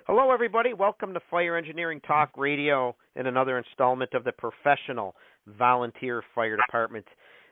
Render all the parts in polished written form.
Hello, everybody. Welcome to Fire Engineering Talk Radio in another installment of the Professional Volunteer Fire Department.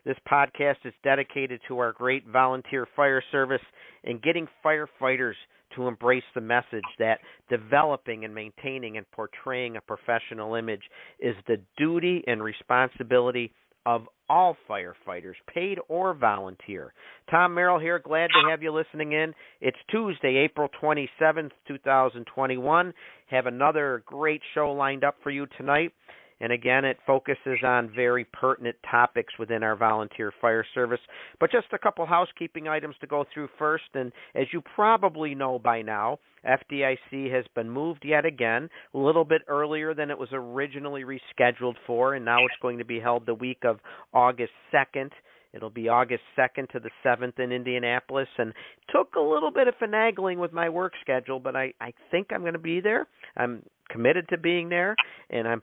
This podcast is dedicated to our great volunteer fire service and getting firefighters to embrace the message that developing and maintaining and portraying a professional image is the duty and responsibility of all firefighters, paid or volunteer. Tom Merrill here, glad to have you listening in. It's Tuesday, April 27th, 2021. Have another great show lined up for you tonight. And again, it focuses on very pertinent topics within our volunteer fire service. But just a couple housekeeping items to go through first. And as you probably know by now, FDIC has been moved yet again, a little bit earlier than it was originally rescheduled for, and now it's going to be held the week of August 2nd. It'll be August 2nd to the 7th in Indianapolis, and took a little bit of finagling with my work schedule, but I think I'm going to be there. I'm committed to being there, and I'm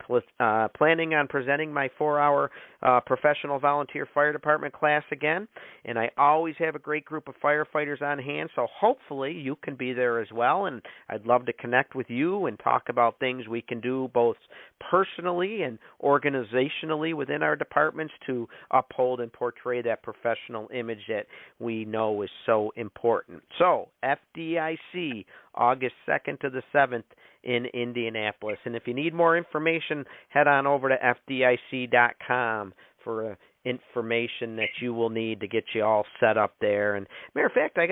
planning on presenting my 4-hour professional volunteer fire department class again, and I always have a great group of firefighters on hand, so hopefully you can be there as well, and I'd love to connect with you and talk about things we can do both personally and organizationally within our departments to uphold and portray that professional image that we know is so important. So, FDIC, August 2nd to the 7th in Indianapolis. And if you need more information, head on over to FDIC.com for information that you will need to get you all set up there. And matter of fact, I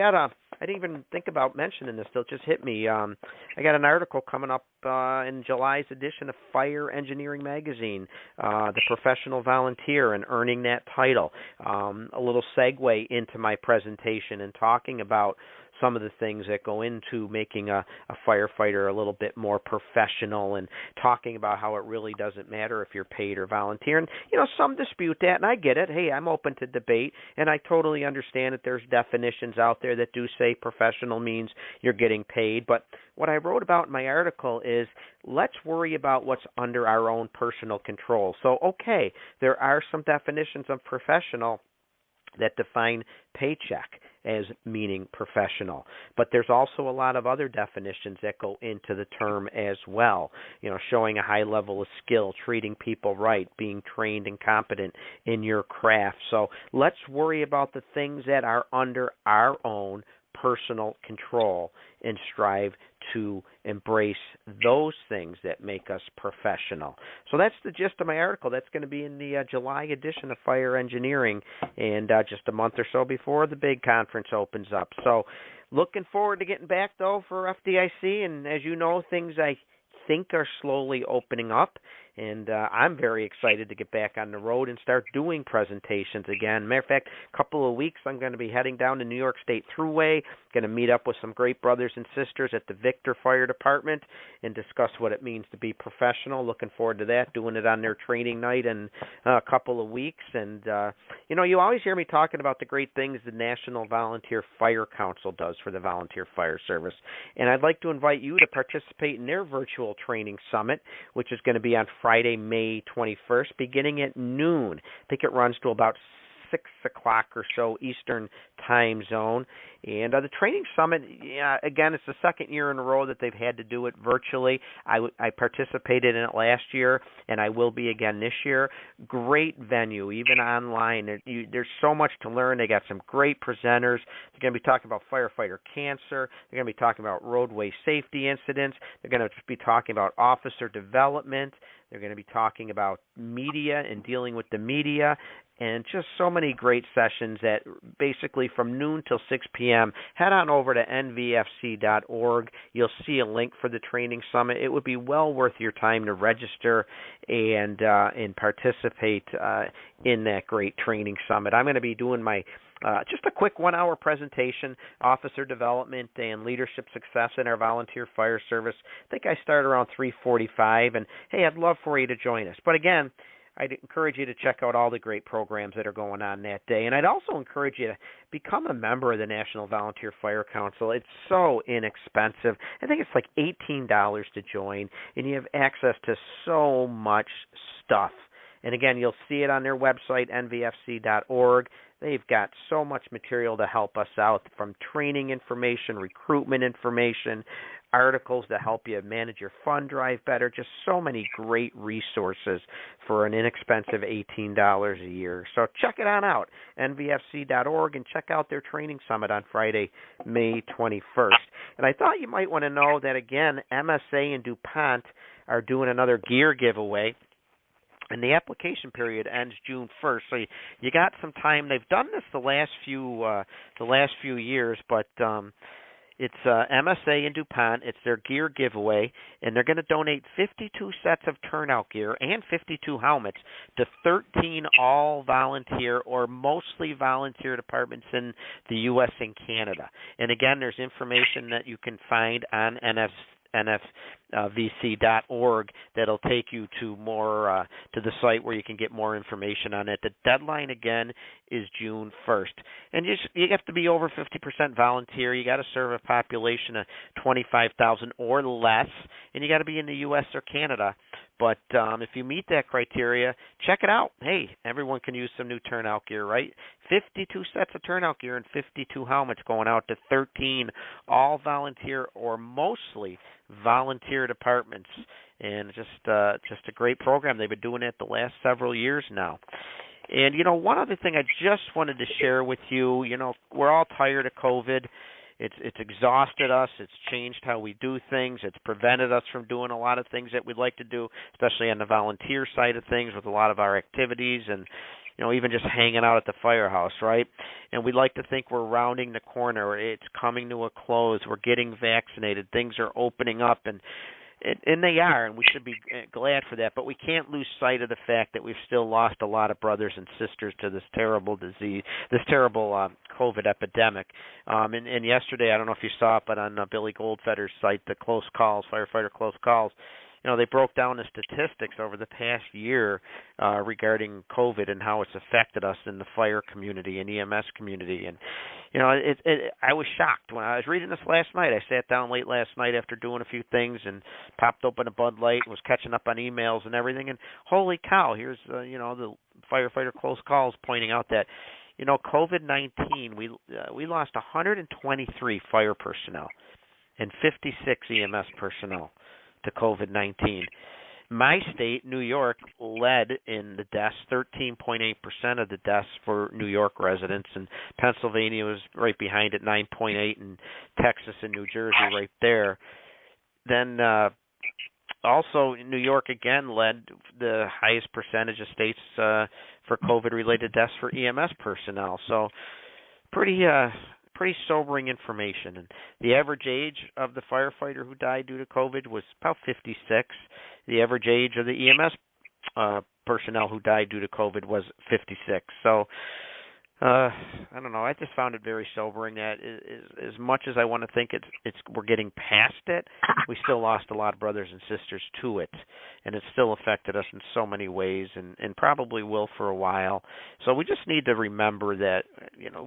didn't even think about mentioning this till it just hit me. I got an article coming up in July's edition of Fire Engineering Magazine, The Professional Volunteer, and earning that title. A little segue into my presentation and talking about some of the things that go into making a firefighter a little bit more professional, and talking about how it really doesn't matter if you're paid or volunteer. And, some dispute that, and I get it. Hey, I'm open to debate, and I totally understand that there's definitions out there that do say professional means you're getting paid. But what I wrote about in my article is let's worry about what's under our own personal control. So, okay, there are some definitions of professional that define paycheck as meaning professional. But there's also a lot of other definitions that go into the term as well, showing a high level of skill, treating people right, being trained and competent in your craft. So let's worry about the things that are under our own personal control and strive to embrace those things that make us professional. So that's the gist of my article. That's going to be in the July edition of Fire Engineering, and just a month or so before the big conference opens up. So looking forward to getting back, though, for FDIC. And as you know, things I think are slowly opening up, and I'm very excited to get back on the road and start doing presentations again. Matter of fact, a couple of weeks I'm going to be heading down to New York State Thruway, going to meet up with some great brothers and sisters at the Victor Fire Department and discuss what it means to be professional. Looking forward to that, doing it on their training night in a couple of weeks. And, you always hear me talking about the great things the National Volunteer Fire Council does for the volunteer fire service. And I'd like to invite you to participate in their virtual training summit, which is going to be on Friday, May 21st, beginning at noon. I think it runs to about 6 o'clock or so Eastern time zone. And the training summit, again, it's the second year in a row that they've had to do it virtually. I participated in it last year, and I will be again this year. Great venue, even online. There's so much to learn. They got some great presenters. They're going to be talking about firefighter cancer. They're going to be talking about roadway safety incidents. They're going to be talking about officer development. They're going to be talking about media and dealing with the media, and just so many great sessions that basically from noon till 6 p.m. Head on over to nvfc.org. You'll see a link for the training summit. It would be well worth your time to register and participate in that great training summit. I'm going to be doing my just a quick 1-hour presentation, officer development and leadership success in our volunteer fire service. I think I start around 3:45, and hey, I'd love for you to join us. But again, I'd encourage you to check out all the great programs that are going on that day. And I'd also encourage you to become a member of the National Volunteer Fire Council. It's so inexpensive. I think it's like $18 to join, and you have access to so much stuff. And again, you'll see it on their website, nvfc.org. They've got so much material to help us out, from training information, recruitment information, articles to help you manage your fund drive better, just so many great resources for an inexpensive $18 a year. So check it on out, nvfc.org, and check out their training summit on Friday, May 21st. And I thought you might want to know that, again, MSA and DuPont are doing another gear giveaway. And the application period ends June 1st, so you got some time. They've done this the last few years, but it's MSA and DuPont. It's their gear giveaway, and they're going to donate 52 sets of turnout gear and 52 helmets to 13 all-volunteer or mostly volunteer departments in the U.S. and Canada. And again, there's information that you can find on nfvc.org that'll take you to more to the site where you can get more information on it. The deadline again is June 1st, and you have to be over 50% volunteer. You got to serve a population of 25,000 or less, and you got to be in the U.S. or Canada. But if you meet that criteria, check it out. Hey, everyone can use some new turnout gear, right? 52 sets of turnout gear and 52 helmets going out to 13 all volunteer or mostly volunteer departments. And just a great program. They've been doing it the last several years now. And, one other thing I just wanted to share with you, we're all tired of COVID. It's exhausted us. It's changed how we do things. It's prevented us from doing a lot of things that we'd like to do, especially on the volunteer side of things with a lot of our activities and, even just hanging out at the firehouse, right? And we'd like to think we're rounding the corner. It's coming to a close. We're getting vaccinated. Things are opening up, and they are, and we should be glad for that. But we can't lose sight of the fact that we've still lost a lot of brothers and sisters to this terrible disease, this terrible COVID epidemic. And yesterday, I don't know if you saw it, but on Billy Goldfeder's site, the Close Calls, Firefighter Close Calls, they broke down the statistics over the past year regarding COVID and how it's affected us in the fire community and EMS community. And, I was shocked when I was reading this last night. I sat down late last night after doing a few things and popped open a Bud Light and was catching up on emails and everything. And holy cow, here's, the Firefighter Close Calls pointing out that, COVID-19, we lost 123 fire personnel and 56 EMS personnel to COVID-19. My state, New York, led in the deaths, 13.8% of the deaths for New York residents, and Pennsylvania was right behind at 9.8%, and Texas and New Jersey right there. Then also New York again led the highest percentage of states for COVID-related deaths for EMS personnel. So pretty sobering information. And the average age of the firefighter who died due to COVID was about 56. The average age of the EMS personnel who died due to COVID was 56. So I don't know. I just found it very sobering that as much as I want to think we're getting past it, we still lost a lot of brothers and sisters to it, and it still affected us in so many ways, and probably will for a while. So we just need to remember that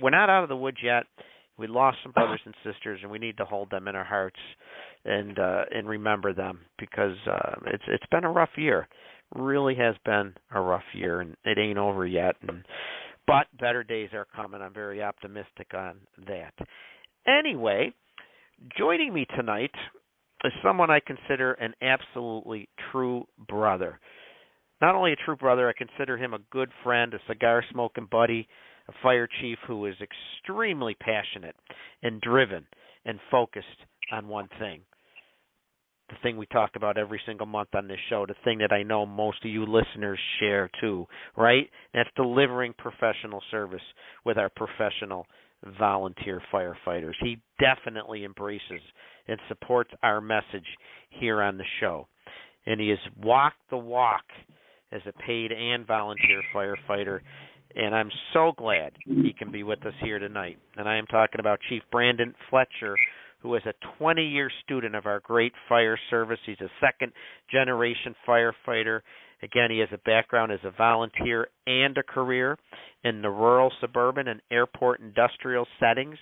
we're not out of the woods yet. We lost some brothers and sisters, and we need to hold them in our hearts and remember them, because it's been a rough year. Really has been a rough year, and it ain't over yet. But better days are coming. I'm very optimistic on that. Anyway, joining me tonight is someone I consider an absolutely true brother. Not only a true brother, I consider him a good friend, a cigar-smoking buddy, a fire chief who is extremely passionate and driven and focused on one thing. The thing we talk about every single month on this show, the thing that I know most of you listeners share too, right? That's delivering professional service with our professional volunteer firefighters. He definitely embraces and supports our message here on the show. And he has walked the walk as a paid and volunteer firefighter. And I'm so glad he can be with us here tonight. And I am talking about Chief Brandon Fletcher, who is a 20-year student of our great fire service. He's a second-generation firefighter. Again, he has a background as a volunteer and a career in the rural, suburban, and airport industrial settings.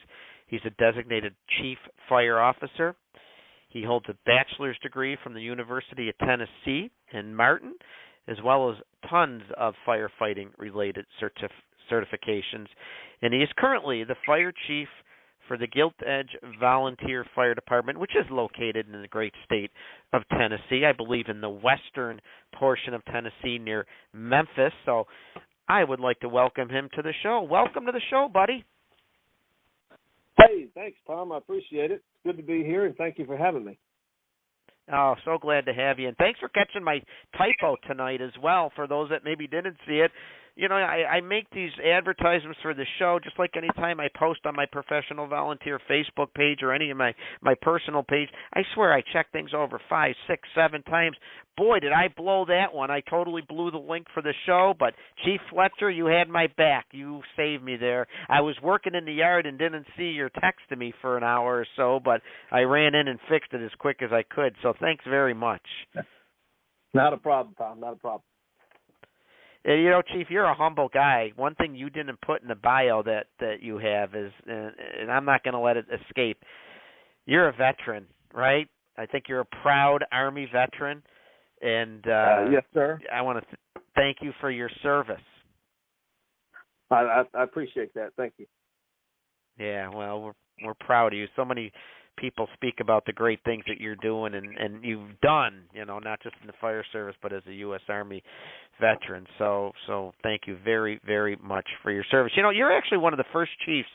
He's a designated chief fire officer. He holds a bachelor's degree from the University of Tennessee in Martin, as well as tons of firefighting-related certifications. And he is currently the fire chief for the Gilt Edge Volunteer Fire Department, which is located in the great state of Tennessee, I believe in the western portion of Tennessee near Memphis. So I would like to welcome him to the show. Welcome to the show, buddy. Hey, thanks, Tom. I appreciate it. It's good to be here, and thank you for having me. Oh, so glad to have you. And thanks for catching my typo tonight as well, for those that maybe didn't see it. You know, I make these advertisements for the show just like any time I post on my professional volunteer Facebook page or any of my personal page. I swear I check things over 5, 6, 7 times. Boy, did I blow that one. I totally blew the link for the show, but Chief Fletcher, you had my back. You saved me there. I was working in the yard and didn't see your text to me for an hour or so, but I ran in and fixed it as quick as I could, so thanks very much. Not a problem, Tom, not a problem. You know, Chief, you're a humble guy. One thing you didn't put in the bio that you have is, and I'm not going to let it escape, you're a veteran, right? I think you're a proud Army veteran. And yes, sir. I want to thank you for your service. I appreciate that. Thank you. Yeah, well, we're proud of you. So many people speak about the great things that you're doing and you've done, you know, not just in the fire service, but as a U.S. Army veteran. So thank you very, very much for your service. You know, you're actually one of the first chiefs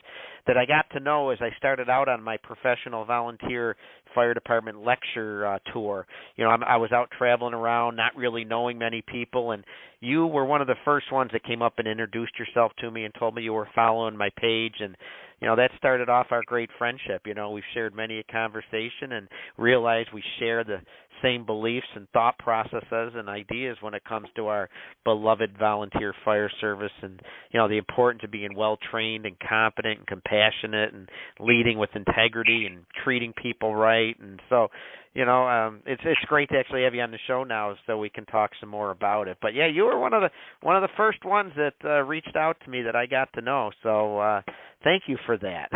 that I got to know as I started out on my professional volunteer fire department lecture tour. You know, I was out traveling around, not really knowing many people, and you were one of the first ones that came up and introduced yourself to me and told me you were following my page, and you know, that started off our great friendship. You know, we've shared many a conversation and realized we share the same beliefs and thought processes and ideas when it comes to our beloved volunteer fire service, and you know, the importance of being well trained and competent and compassionate and leading with integrity and treating people right. And so, you know, it's great to actually have you on the show now so we can talk some more about it. But yeah, you were one of the first ones that reached out to me that I got to know. So thank you for that.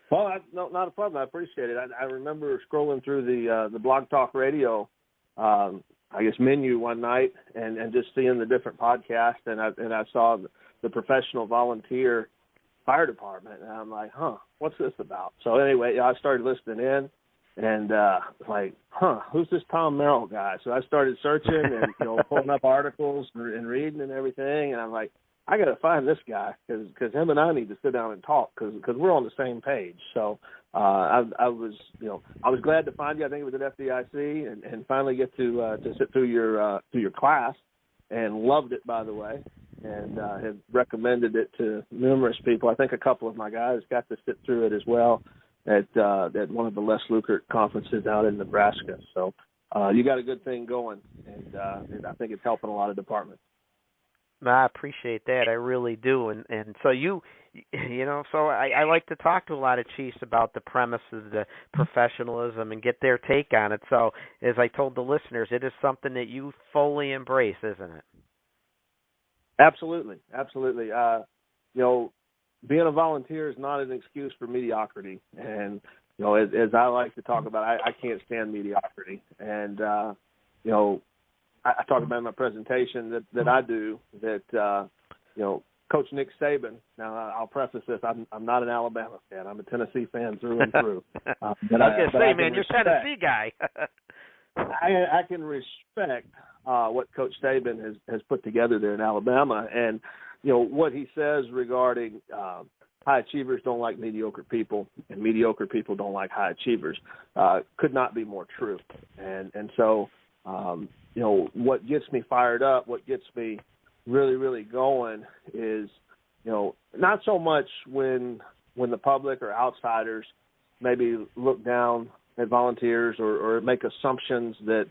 Well, no, not a problem. I appreciate it. I remember scrolling through the Blog Talk Radio, I guess, menu one night and just seeing the different podcasts, and I saw the professional volunteer fire department, and I'm like, what's this about? So anyway, I started listening in, and who's this Tom Merrill guy? So I started searching and, you know, pulling up articles and reading and everything, and I'm like, I got to find this guy because him and I need to sit down and talk because we're on the same page. So I was glad to find you. I think it was at FDIC and finally get to sit through your class, and loved it, by the way, and have recommended it to numerous people. I think a couple of my guys got to sit through it as well at one of the Les Lukert conferences out in Nebraska. So you got a good thing going, and I think it's helping a lot of departments. I appreciate that. I really do. And so you know, so I like to talk to a lot of chiefs about the premises, the professionalism, and get their take on it. So as I told the listeners, it is something that you fully embrace, isn't it? Absolutely. Absolutely. You know, being a volunteer is not an excuse for mediocrity. And, you know, as I like to talk about, I can't stand mediocrity. And, you know, I talk about in my presentation that I do that, you know, Coach Nick Saban. Now, I'll preface this: I'm not an Alabama fan. I'm a Tennessee fan through and through. I was going to say, man, you're a Tennessee guy. I can respect what Coach Saban has put together there in Alabama, and you know what he says regarding high achievers don't like mediocre people, and mediocre people don't like high achievers. Could not be more true. And so. You know, what gets me fired up, what gets me really, really going is, you know, not so much when the public or outsiders maybe look down at volunteers or make assumptions that,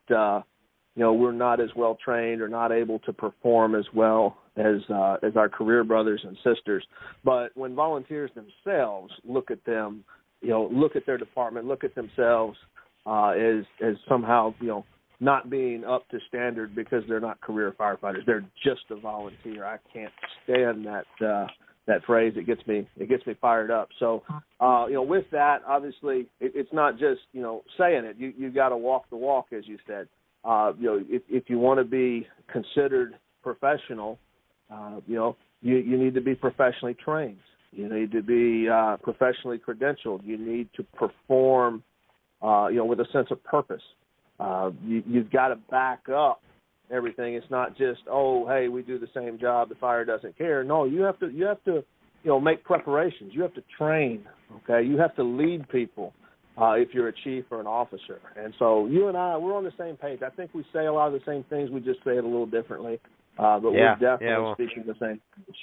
you know, we're not as well trained or not able to perform as well as our career brothers and sisters. But when volunteers themselves look at them, you know, look at their department, look at themselves as somehow, you know, not being up to standard because they're not career firefighters. They're just a volunteer. I can't stand that phrase. It gets me fired up. So, you know, with that, obviously, it's not just, you know, saying it. You got to walk the walk, as you said. if you want to be considered professional, you need to be professionally trained. You need to be professionally credentialed. You need to perform, with a sense of purpose. You've got to back up everything. It's not just, oh, hey, we do the same job, the fire doesn't care. No, you have to make preparations. You have to train. Okay, you have to lead people if you're a chief or an officer. And so you and I, we're on the same page. I think we say a lot of the same things. We just say it a little differently. But we're definitely speaking the same page.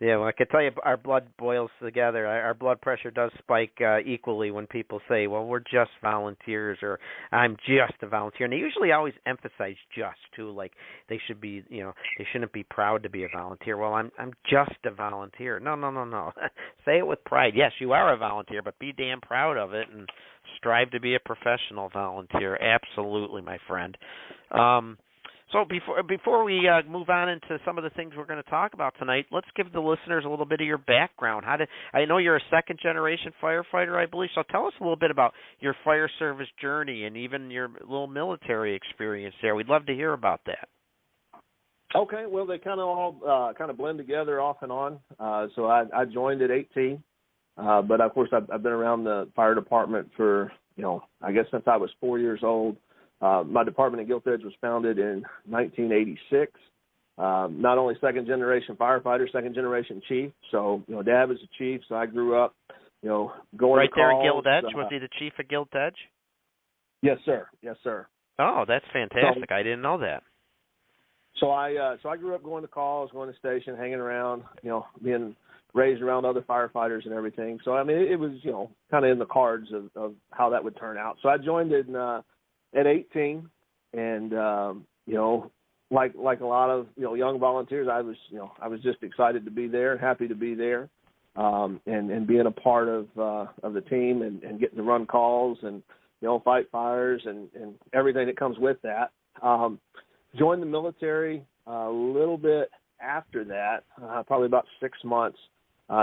Yeah, well, I can tell you our blood boils together. Our blood pressure does spike equally when people say, well, we're just volunteers, or I'm just a volunteer. And they usually always emphasize just, too, like they should be, they shouldn't be proud to be a volunteer. Well, I'm just a volunteer. No. Say it with pride. Yes, you are a volunteer, but be damn proud of it and strive to be a professional volunteer. Absolutely, my friend. So before we move on into some of the things we're going to talk about tonight, let's give the listeners a little bit of your background. I know you're a second-generation firefighter, I believe, so tell us a little bit about your fire service journey and even your little military experience there. We'd love to hear about that. Okay, well, they kind of all blend together off and on. So I joined at 18, but, of course, I've been around the fire department for, I guess since I was 4 years old. My department in Gilt Edge was founded in 1986. Not only second-generation firefighter, second-generation chief. So, Dad was a chief, so I grew up, going right to calls. There in Gilt Edge? Was he the chief of Gilt Edge? Yes, sir. Yes, sir. Oh, that's fantastic. I didn't know that. So I grew up going to calls, going to station, hanging around, being raised around other firefighters and everything. So, I mean, it was, kind of in the cards of how that would turn out. So I joined at 18, and like a lot of young volunteers, I was just excited to be there, happy to be there, and being a part of the team and getting to run calls and fight fires and everything that comes with that. Joined the military a little bit after that, probably about 6 months.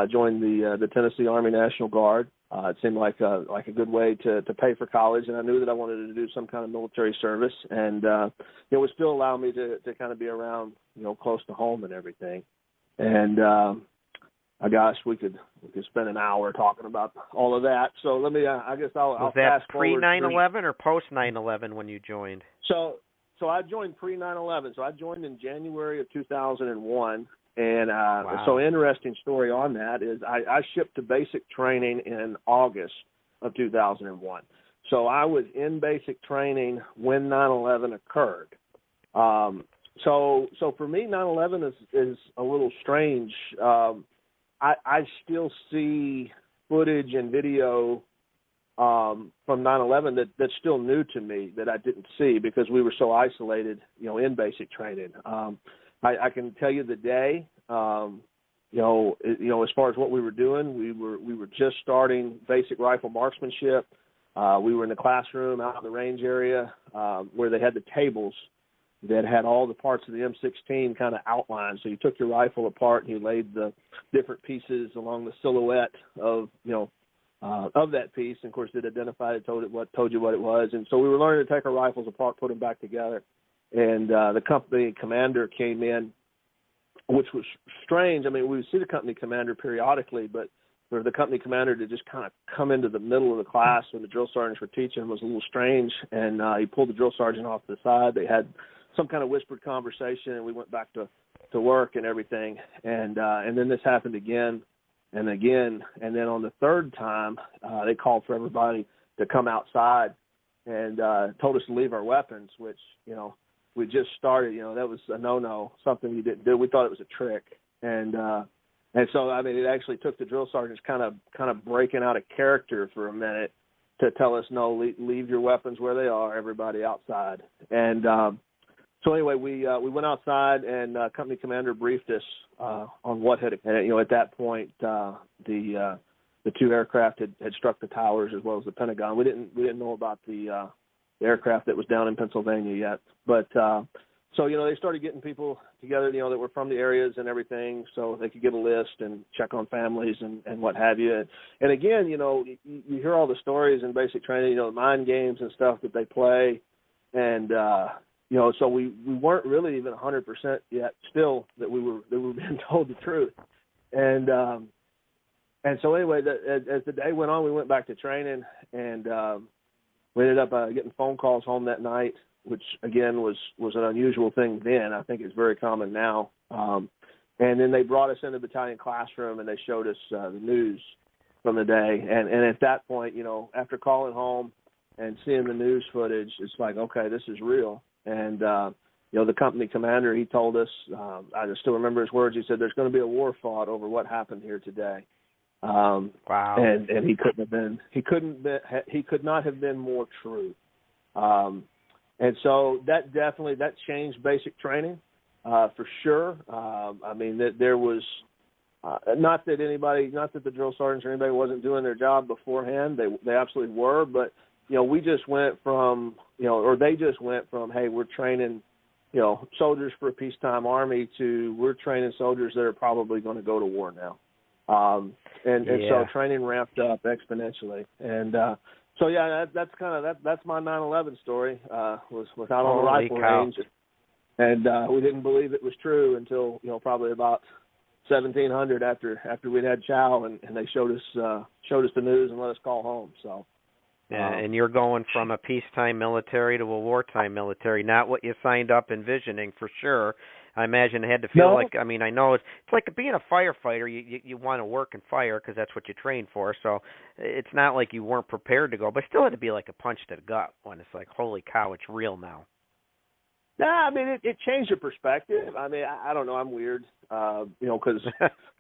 Joined the Tennessee Army National Guard. It seemed like a good way to pay for college, and I knew that I wanted to do some kind of military service, and it would still allow me to kind of be around, close to home and everything. And gosh, we could spend an hour talking about all of that. So let me, I guess I'll was fast that forward. Pre 9/11 or post 9/11 when you joined? So I joined pre 9/11. So I joined in January of 2001. And wow. So interesting story on that is I shipped to basic training in August of 2001. So I was in basic training when 9/11 occurred. So for me, 9/11 is a little strange. I still see footage and video from 9/11 that's still new to me that I didn't see because we were so isolated, in basic training. I can tell you the day, as far as what we were doing, we were just starting basic rifle marksmanship. We were in the classroom out in the range area where they had the tables that had all the parts of the M16 kind of outlined. So you took your rifle apart and you laid the different pieces along the silhouette of that piece. And of course, it identified it, told you what it was. And so we were learning to take our rifles apart, put them back together. And the company commander came in, which was strange. I mean, we would see the company commander periodically, but for the company commander to just kind of come into the middle of the class when the drill sergeants were teaching was a little strange. And he pulled the drill sergeant off to the side. They had some kind of whispered conversation, and we went back to work and everything. And then this happened again and again. And then on the third time, they called for everybody to come outside and told us to leave our weapons, which, we just started, that was a no-no, something you didn't do. We thought it was a trick. And so, I mean, it actually took the drill sergeants kind of breaking out of character for a minute to tell us, no, leave your weapons where they are, everybody outside. And so anyway, we went outside, and company commander briefed us on what had, at that point, the two aircraft had struck the towers as well as the Pentagon. We didn't know about the aircraft that was down in Pennsylvania yet. But so, they started getting people together, that were from the areas and everything so they could get a list and check on families and what have you. And again, you hear all the stories in basic training, the mind games and stuff that they play. And so we weren't really even 100% yet still that we were being told the truth. And so anyway, as the day went on, we went back to training, and we ended up getting phone calls home that night, which again was an unusual thing then. I think it's very common now. And then they brought us in the battalion classroom, and they showed us the news from the day. And at that point, after calling home and seeing the news footage, it's like, okay, this is real. And, the company commander, he told us, I just still remember his words. He said, "There's going to be a war fought over what happened here today." Wow. And he could not have been more true. And so that changed basic training, for sure. I mean, that there was, not that the drill sergeants or anybody wasn't doing their job beforehand. They absolutely were, but we just went from, or they just went from, hey, we're training, soldiers for a peacetime army, to we're training soldiers that are probably going to go to war now. And so training ramped up exponentially. And so that's my 9/11 story. Was out on the rifle range, and we didn't believe it was true until probably about 1700 after we'd had chow, and they showed us the news and let us call home. So. And you're going from a peacetime military to a wartime military, not what you signed up envisioning, for sure. I imagine it had to feel like, I mean, I know it's like being a firefighter. You want to work and fire because that's what you train for. So it's not like you weren't prepared to go, but still had to be like a punch to the gut when it's like, holy cow, it's real now. I mean, it changed your perspective. I mean, I don't know. I'm weird, because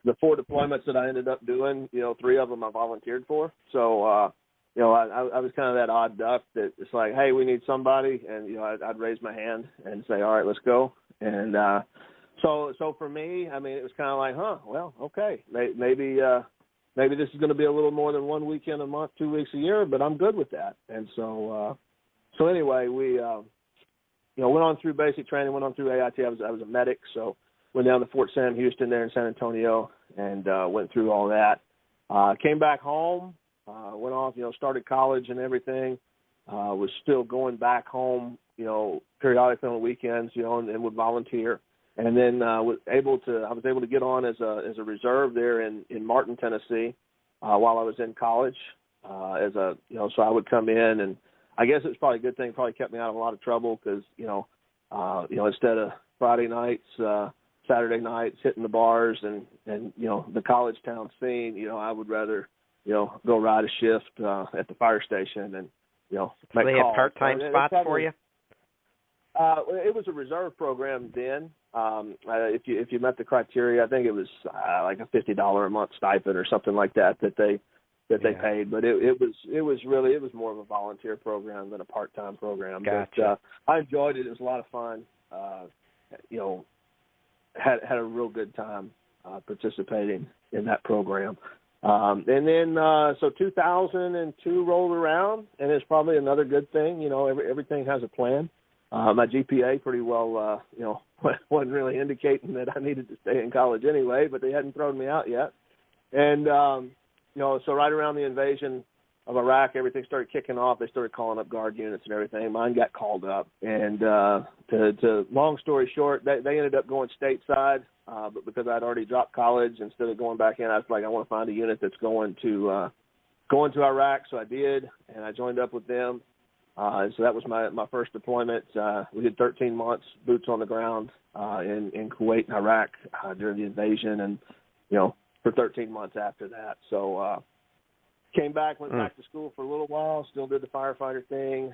the 4 deployments that I ended up doing, 3 of them I volunteered for. So, I was kind of that odd duck that it's like, hey, we need somebody, and I'd raise my hand and say, all right, let's go. And so for me, I mean, it was kind of like, well, okay, maybe this is going to be a little more than 1 weekend a month, 2 weeks a year, but I'm good with that. And so anyway, we went on through basic training, went on through AIT. I was a medic, so went down to Fort Sam Houston there in San Antonio, and went through all that. Came back home. Went off, started college and everything. Was still going back home, periodically on the weekends, and would volunteer. And then I was able to get on as a reserve there in Martin, Tennessee, while I was in college. So I would come in, and I guess it was probably a good thing. It probably kept me out of a lot of trouble because instead of Friday nights, Saturday nights hitting the bars and the college town scene, I would rather go ride a shift at the fire station and make calls. So they had part-time spots for you? It was a reserve program then. If you met the criteria, I think it was like a $50 a month stipend or something like that they paid. But it was more of a volunteer program than a part-time program. Gotcha. But I enjoyed it. It was a lot of fun. Had a real good time participating in that program. And then, so 2002 rolled around, and it's probably another good thing. Everything has a plan. My GPA pretty well, wasn't really indicating that I needed to stay in college anyway, but they hadn't thrown me out yet. And, so right around the invasion of Iraq, everything started kicking off. They started calling up guard units and everything. Mine got called up. And to long story short, they ended up going stateside. But because I'd already dropped college, instead of going back in, I was like, I want to find a unit that's going to Iraq. So I did, and I joined up with them. And so that was my first deployment. We did 13 months, boots on the ground in Kuwait and Iraq during the invasion, and for 13 months after that. So came back, went back to school for a little while, still did the firefighter thing.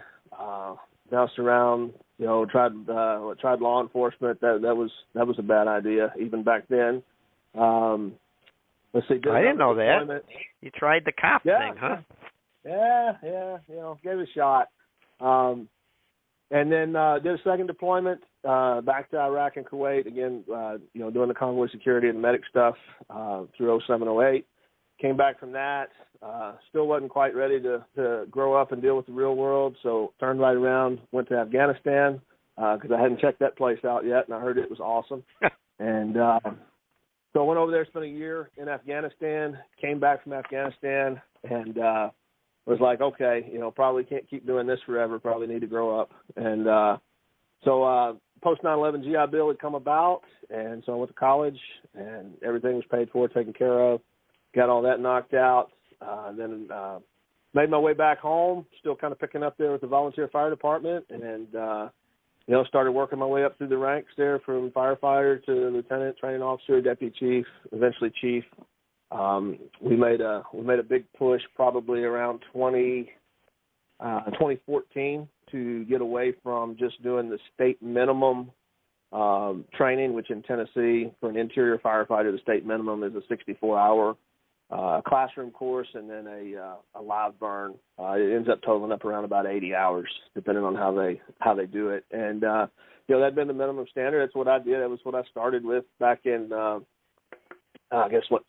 Bounced around, tried law enforcement. That was a bad idea even back then. Let's see. I didn't know that. You tried the cop thing, huh? Yeah. Gave it a shot. And then did a second deployment back to Iraq and Kuwait again. Doing the convoy security and medic stuff through 07-08. Came back from that. Still wasn't quite ready to grow up and deal with the real world, so turned right around, went to Afghanistan because I hadn't checked that place out yet, and I heard it was awesome. And so I went over there, spent a year in Afghanistan, came back from Afghanistan, and was like, okay, probably can't keep doing this forever. Probably need to grow up. And so post 9/11 GI Bill had come about, and so I went to college, and everything was paid for, taken care of. Got all that knocked out. Then made my way back home, still kind of picking up there with the volunteer fire department, and started working my way up through the ranks there from firefighter to lieutenant, training officer, deputy chief, eventually chief. We made a big push probably around 2014 to get away from just doing the state minimum training, which in Tennessee for an interior firefighter, the state minimum is a 64-hour classroom course and then a live burn. It ends up totaling up around about 80 hours, depending on how they do it. And that'd been the minimum standard. That's what I did. That was what I started with back in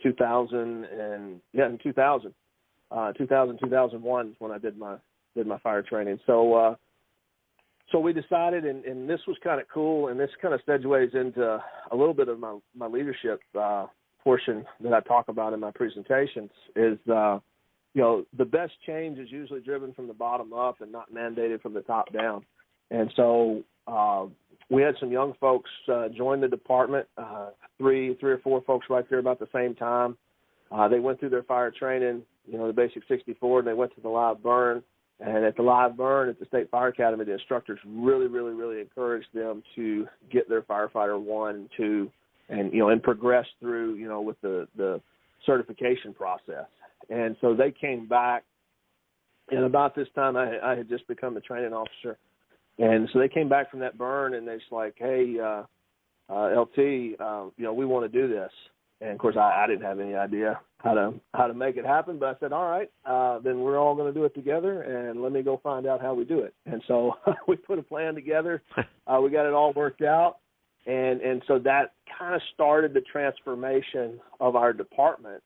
2000 and in 2001 is when I did my fire training. So we decided, and this was kind of cool, and this kind of segues into a little bit of my leadership portion that I talk about in my presentations is, the best change is usually driven from the bottom up and not mandated from the top down. And so we had some young folks join the department, three or four folks right there about the same time. They went through their fire training, the basic 64, and they went to the live burn. And at the live burn at the State Fire Academy, the instructors really, really, really encouraged them to get their firefighter 1 and 2 and progress through, with the certification process. And so they came back, and about this time I had just become the training officer. And so they came back from that burn, and they're just like, hey, LT, we want to do this. And, of course, I didn't have any idea how to make it happen, but I said, all right, then we're all going to do it together, and let me go find out how we do it. And so we put a plan together. We got it all worked out, and so that kind of started the transformation of our department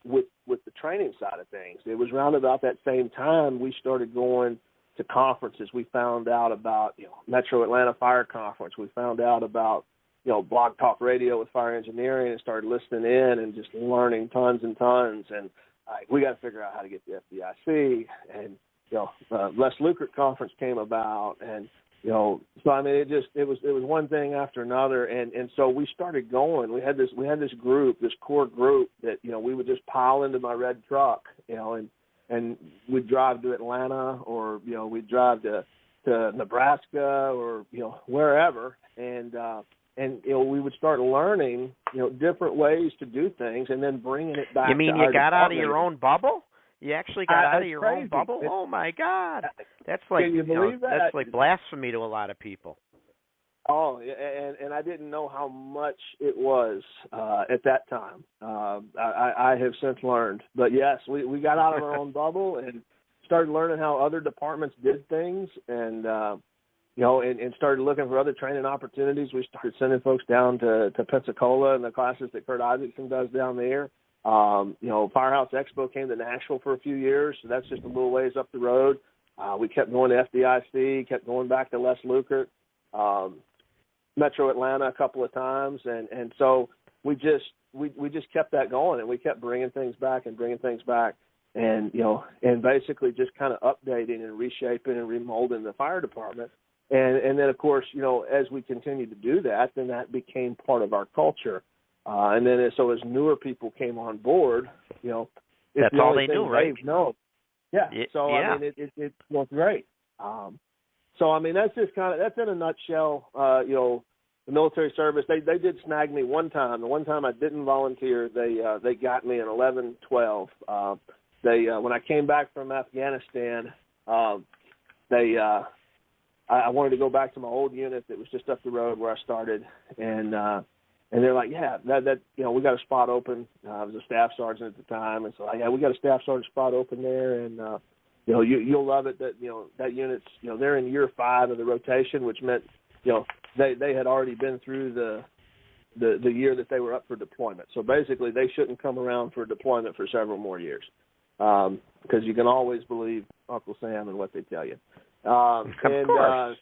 with the training side of things. It was around about that same time we started going to conferences. We found out about Metro Atlanta Fire Conference. We found out about Blog Talk Radio with fire engineering, and started listening in and just learning tons and tons. And we got to figure out how to get the FDIC. And Les Lucret Conference came about, and so I mean it was one thing after another. And so we started going. We had this group, this core group that we would just pile into my red truck, and we'd drive to Atlanta, or we'd drive to Nebraska, or wherever, and we would start learning different ways to do things, and then bringing it back. You mean to you got out of your own bubble? You actually got out of your crazy. own bubble? Oh my God, that's like can you believe that? That's like blasphemy to a lot of people. Oh, and I didn't know how much it was at that time. I have since learned, but yes, we got out of our own bubble and started learning how other departments did things, and and started looking for other training opportunities. We started sending folks down to Pensacola and the classes that Kurt Isaacson does down there. Firehouse Expo came to Nashville for a few years, so that's just a little ways up the road. We kept going to FDIC, kept going back to Les Lucret, Metro Atlanta a couple of times, and so we just kept that going, and we kept bringing things back, and basically just kind of updating and reshaping and remolding the fire department. And then, of course, as we continued to do that, then that became part of our culture. And then so as newer people came on board, that's all they knew, right? Yeah. So, yeah. I mean, it was great. So, I mean, that's in a nutshell, the military service. They did snag me one time. The one time I didn't volunteer, they got me in 11-12. When I came back from Afghanistan, I wanted to go back to my old unit that was just up the road where I started, and they're like, yeah, that we got a spot open. I was a staff sergeant at the time, and so we got a staff sergeant spot open there, and you'll love it that that unit's they're in year 5 of the rotation, which meant they had already been through the year that they were up for deployment. So basically, they shouldn't come around for deployment for several more years, because you can always believe Uncle Sam and what they tell you. So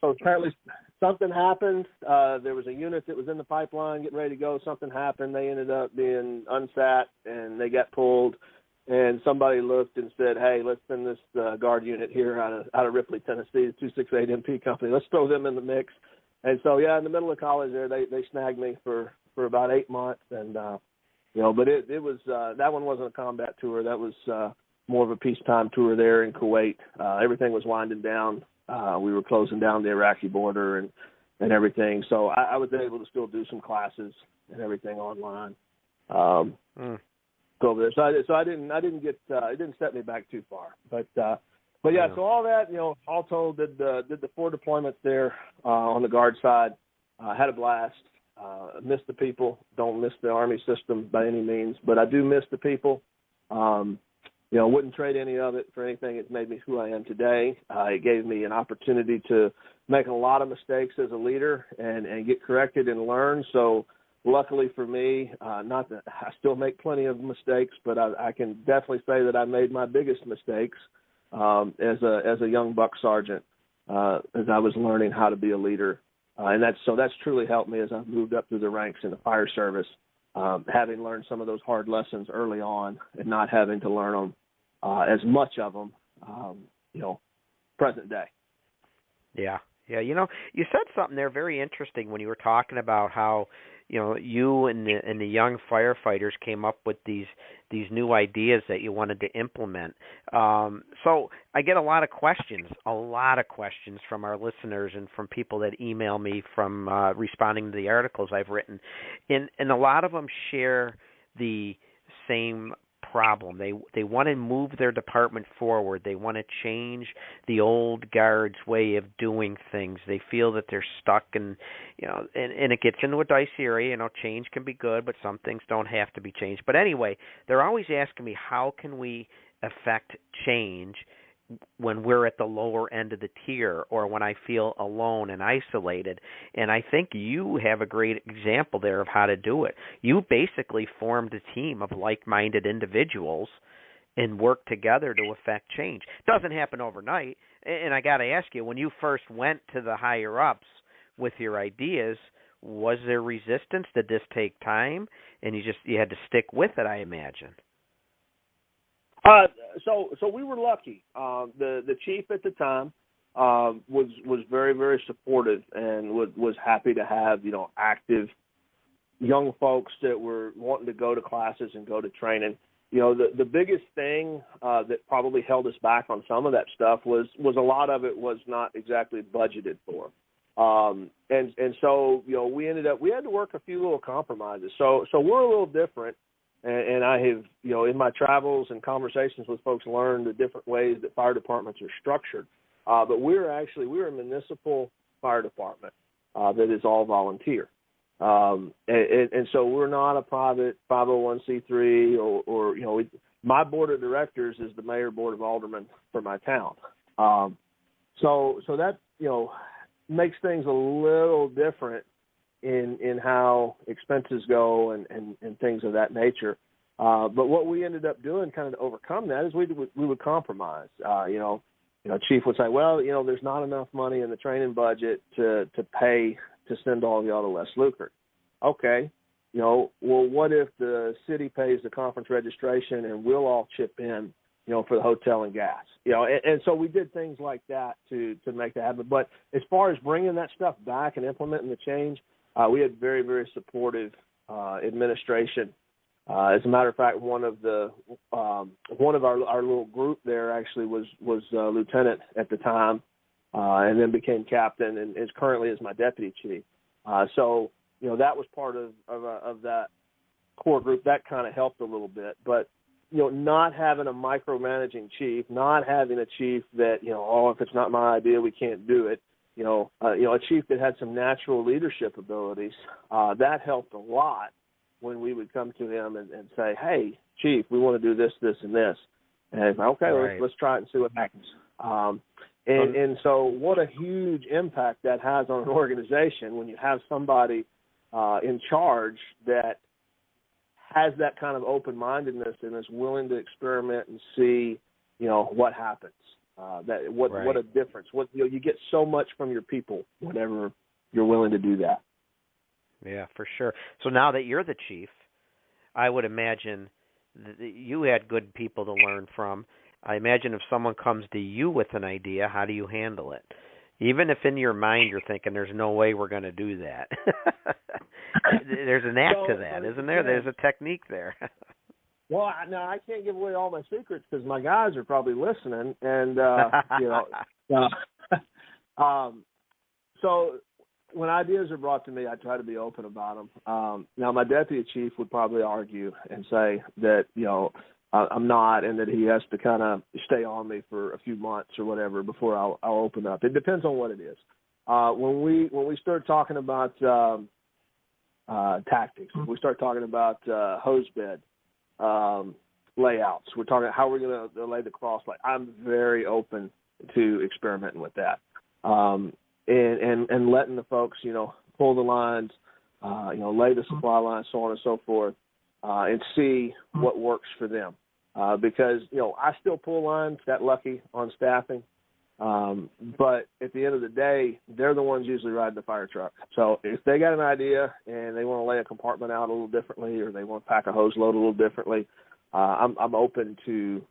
apparently something happened. There was a unit that was in the pipeline getting ready to go. Something happened. They ended up being unsat, and they got pulled. and somebody looked and said, "Hey, let's send this guard unit here out of Ripley, Tennessee, the 268 MP company. Let's throw them in the mix." And so, yeah, in the middle of college there, they snagged me for about 8 months, and but it was that one wasn't a combat tour. That was more of a peacetime tour there in Kuwait. Everything was winding down. We were closing down the Iraqi border and everything. So I was able to still do some classes and everything online. Go over there. So I didn't get it didn't set me back too far. But yeah. So all that, all told, did the 4 deployments there on the guard side. Had a blast. Miss the people. Don't miss the Army system by any means, but I do miss the people. Wouldn't trade any of it for anything. It's made me who I am today. It gave me an opportunity to make a lot of mistakes as a leader and get corrected and learn. So luckily for me, not that I still make plenty of mistakes, but I can definitely say that I made my biggest mistakes as a young buck sergeant as I was learning how to be a leader. And that's truly helped me as I've moved up through the ranks in the fire service, having learned some of those hard lessons early on and not having to learn them as much of them, present day. Yeah. You said something there very interesting when you were talking about how, you and the young firefighters came up with these new ideas that you wanted to implement. So I get a lot of questions from our listeners and from people that email me from responding to the articles I've written. And a lot of them share the same problem. They want to move their department forward. They want to change the old guard's way of doing things. They feel that they're stuck and it gets into a dicey area. Change can be good, but some things don't have to be changed. But anyway, they're always asking me, how can we affect change when we're at the lower end of the tier or when I feel alone and isolated? And I think you have a great example there of how to do it. You basically formed a team of like-minded individuals and worked together to affect change. It doesn't happen overnight. And I got to ask you, when you first went to the higher-ups with your ideas, was there resistance? Did this take time? And you had to stick with it, I imagine. So we were lucky. The chief at the time was very, very supportive and was happy to have active young folks that were wanting to go to classes and go to training. The biggest thing that probably held us back on some of that stuff was a lot of it was not exactly budgeted for. And so we had to work a few little compromises. So we're a little different. And I have, in my travels and conversations with folks, learned the different ways that fire departments are structured. But we're a municipal fire department that is all volunteer. And so we're not a private 501c3 or my board of directors is the mayor board of aldermen for my town. So that, makes things a little different in how expenses go and things of that nature. But what we ended up doing kind of to overcome that is we would compromise. Chief would say, well, there's not enough money in the training budget to pay to send all of y'all to West Lukert. Okay. Well, what if the city pays the conference registration and we'll all chip in, for the hotel and gas, and so we did things like that to make that happen. But as far as bringing that stuff back and implementing the change, we had very, very supportive administration. As a matter of fact, one of our little group there actually was lieutenant at the time, and then became captain, and is currently my deputy chief. So that was part of that core group. That kind of helped a little bit, but not having a micromanaging chief, not having a chief that if it's not my idea, we can't do it. A chief that had some natural leadership abilities, that helped a lot when we would come to him and say, hey, chief, we want to do this, this, and this. And okay, right. let's try it and see what happens. And so what a huge impact that has on an organization when you have somebody in charge that has that kind of open-mindedness and is willing to experiment and see, what happens. What a difference. You get so much from your people whenever you're willing to do that. Yeah, for sure. So now that you're the chief, I would imagine you had good people to learn from. I imagine if someone comes to you with an idea, how do you handle it? Even if in your mind you're thinking there's no way we're going to do that. There's an act to that, isn't there? There's a technique there. Well, now I can't give away all my secrets because my guys are probably listening, and so when ideas are brought to me, I try to be open about them. Now, my deputy chief would probably argue and say that I'm not, and that he has to kind of stay on me for a few months or whatever before I'll open up. It depends on what it is. When we start talking about tactics, we start talking about hose bed layouts, we're talking how we're going to lay the cross light. I'm very open to experimenting with that, and letting the folks pull the lines, lay the supply lines, so on and so forth, and see what works for them. Because I still pull lines, that lucky on staffing, but at the end of the day, they're the ones usually riding the fire truck. So if they got an idea and they want to lay a compartment out a little differently, or they want to pack a hose load a little differently, I'm open to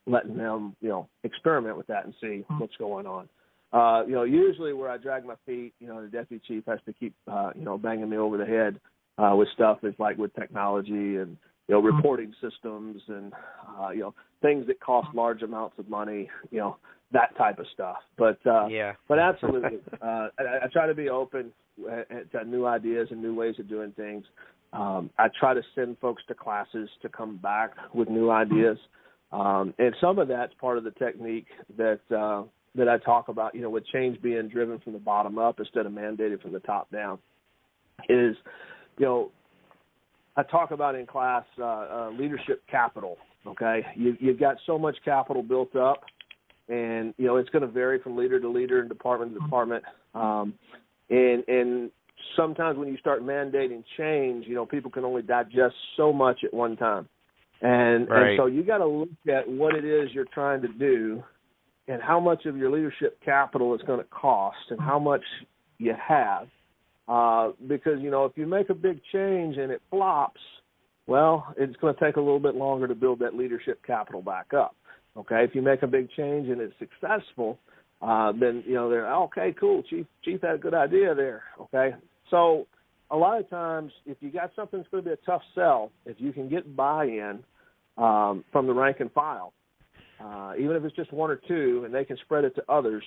letting them, experiment with that and see what's going on. Usually where I drag my feet, the deputy chief has to keep, banging me over the head with stuff is like with technology and, reporting systems and, things that cost large amounts of money, that type of stuff. But absolutely, I try to be open to new ideas and new ways of doing things. I try to send folks to classes to come back with new ideas. And some of that's part of the technique that I talk about, with change being driven from the bottom up instead of mandated from the top down, is, I talk about in class leadership capital, okay? You've got so much capital built up, and, it's going to vary from leader to leader and department to department. And sometimes when you start mandating change, people can only digest so much at one time. And so you got to look at what it is you're trying to do and how much of your leadership capital is going to cost and how much you have. Because, if you make a big change and it flops, well, it's going to take a little bit longer to build that leadership capital back up. Okay, if you make a big change and it's successful, then, they're, okay, cool, Chief had a good idea there, okay? So a lot of times if you got something that's going to be a tough sell, if you can get buy-in from the rank and file, even if it's just one or two, and they can spread it to others,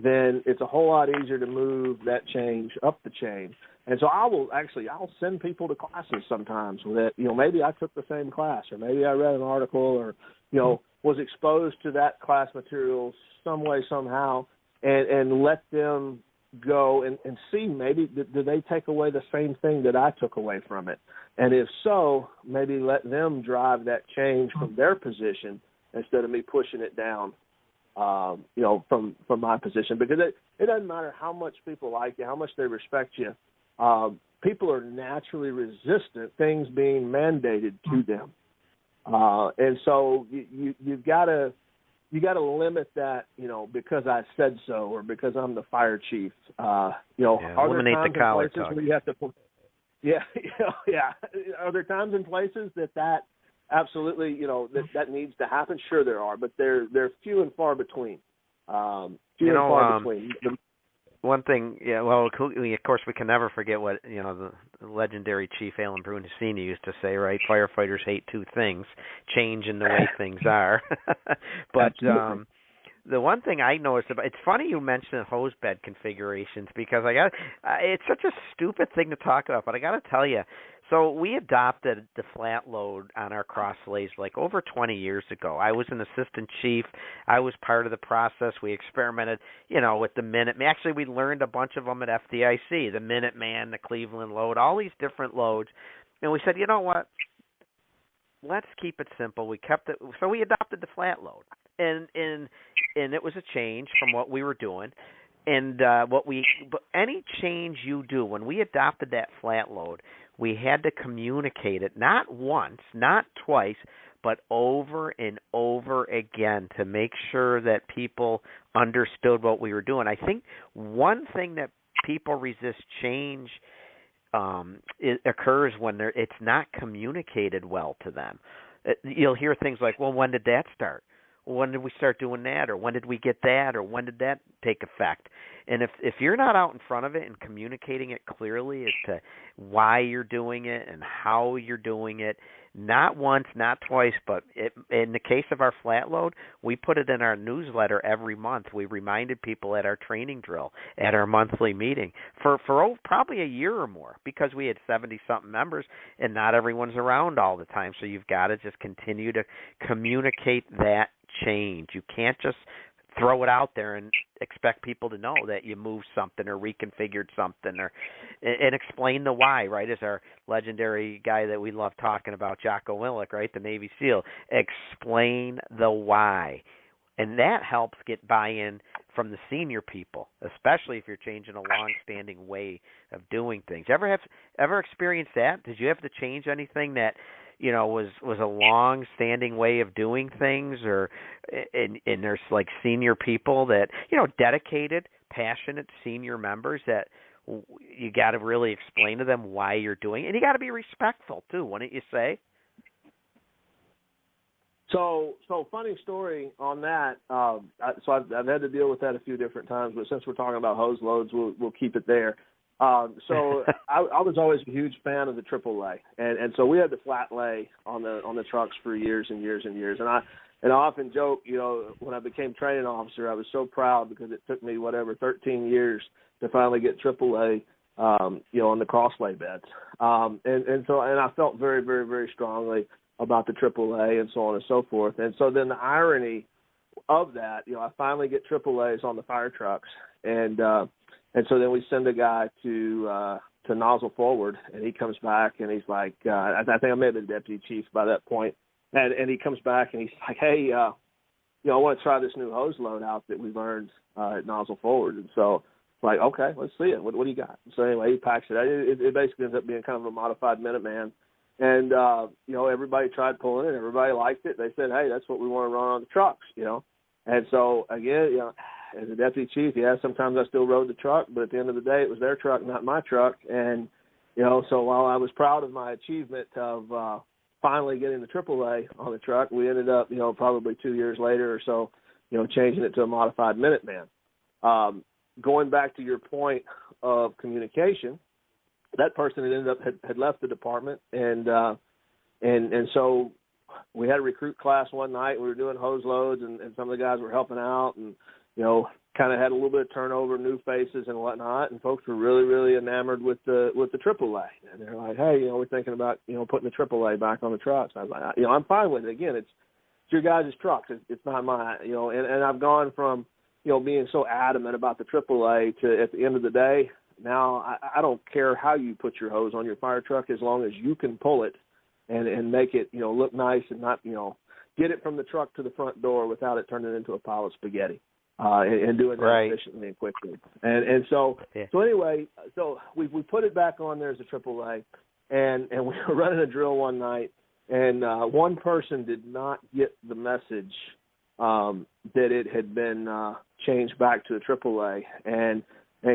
then it's a whole lot easier to move that change up the chain. And so I'll send people to classes sometimes that, maybe I took the same class, or maybe I read an article, or, was exposed to that class material some way, somehow, and let them go and see maybe do they take away the same thing that I took away from it. And if so, maybe let them drive that change from their position instead of me pushing it down, from my position. Because it doesn't matter how much people like you, how much they respect you. People are naturally resistant things being mandated to them. And so you've got to limit that, because I said so, or because I'm the fire chief. Are eliminate there times the collar and places tuck. where you have to? Are there times and places that absolutely, that needs to happen? Sure, there are, but they're few and far between. One thing, of course, we can never forget what, the legendary Chief Alan Brunacini used to say, right? Firefighters hate two things: change and the way things are. But the one thing I noticed it's funny you mentioned hose bed configurations, because it's such a stupid thing to talk about, but I got to tell you, so we adopted the flat load on our cross lays like over 20 years ago. I was an assistant chief. I was part of the process. We experimented, with the Minuteman. Actually, we learned a bunch of them at FDIC, the Minuteman, the Cleveland load, all these different loads. And we said, you know what? Let's keep it simple. We kept it, so we adopted the flat load. And it was a change from what we were doing. And but any change you do, when we adopted that flat load, we had to communicate it not once, not twice, but over and over again to make sure that people understood what we were doing. I think one thing that people resist change it occurs when it's not communicated well to them. you'll hear things like, well, when did that start? When did we start doing that, or when did we get that, or when did that take effect? And if you're not out in front of it and communicating it clearly as to why you're doing it and how you're doing it, not once, not twice, but in the case of our flat load, we put it in our newsletter every month. We reminded people at our training drill, at our monthly meeting, for probably a year or more, because we had 70-something members, and not everyone's around all the time. So you've got to just continue to communicate that change. You can't just throw it out there and expect people to know that you moved something or reconfigured something, and explain the why, right? As our legendary guy that we love talking about, Jocko Willink, right, the Navy SEAL. Explain the why. And that helps get buy-in from the senior people, especially if you're changing a long-standing way of doing things. Ever experienced that? Did you have to change anything that was a long-standing way of doing things, or and there's like senior people that dedicated, passionate senior members that you got to really explain to them why you're doing it, and you got to be respectful too, wouldn't you say? So funny story on that. So I've had to deal with that a few different times, but since we're talking about hose loads, we'll keep it there. So I was always a huge fan of the AAA, and so we had the flat lay on the trucks for years and years and years. And I often joke, when I became training officer, I was so proud because it took me 13 years to finally get AAA, on the cross lay beds. And I felt very, very, very strongly about the AAA and so on and so forth. And so then the irony of that, I finally get AAAs on the fire trucks, and so then we send a guy to nozzle forward, and he comes back and he's like, I think I may have been deputy chief by that point, and he comes back and he's like, hey, I want to try this new hose load out that we've earned at nozzle forward. And so like, okay, let's see it. What do you got? So anyway, he packs it. It basically ends up being kind of a modified Minuteman. And, everybody tried pulling it. Everybody liked it. They said, hey, that's what we want to run on the trucks, And so, again, as a deputy chief, sometimes I still rode the truck, but at the end of the day, it was their truck, not my truck. And, so while I was proud of my achievement of finally getting the AAA on the truck, we ended up, probably 2 years later or so, changing it to a modified Minuteman. Going back to your point of communication, that person had left the department, and so we had a recruit class one night. We were doing hose loads, and some of the guys were helping out, and kind of had a little bit of turnover, new faces and whatnot, and folks were really, really enamored with the AAA. And they're like, hey, we're thinking about putting the AAA back on the trucks. I was like, I'm fine with it. Again, it's your guys' trucks. It's not mine. And I've gone from being so adamant about the AAA to, at the end of the day, now I don't care how you put your hose on your fire truck, as long as you can pull it and make it look nice, and not get it from the truck to the front door without it turning into a pile of spaghetti, and doing that right. efficiently and quickly. And so anyway, so we put it back on there as a AAA, and we were running a drill one night, and one person did not get the message that it had been changed back to a AAA, and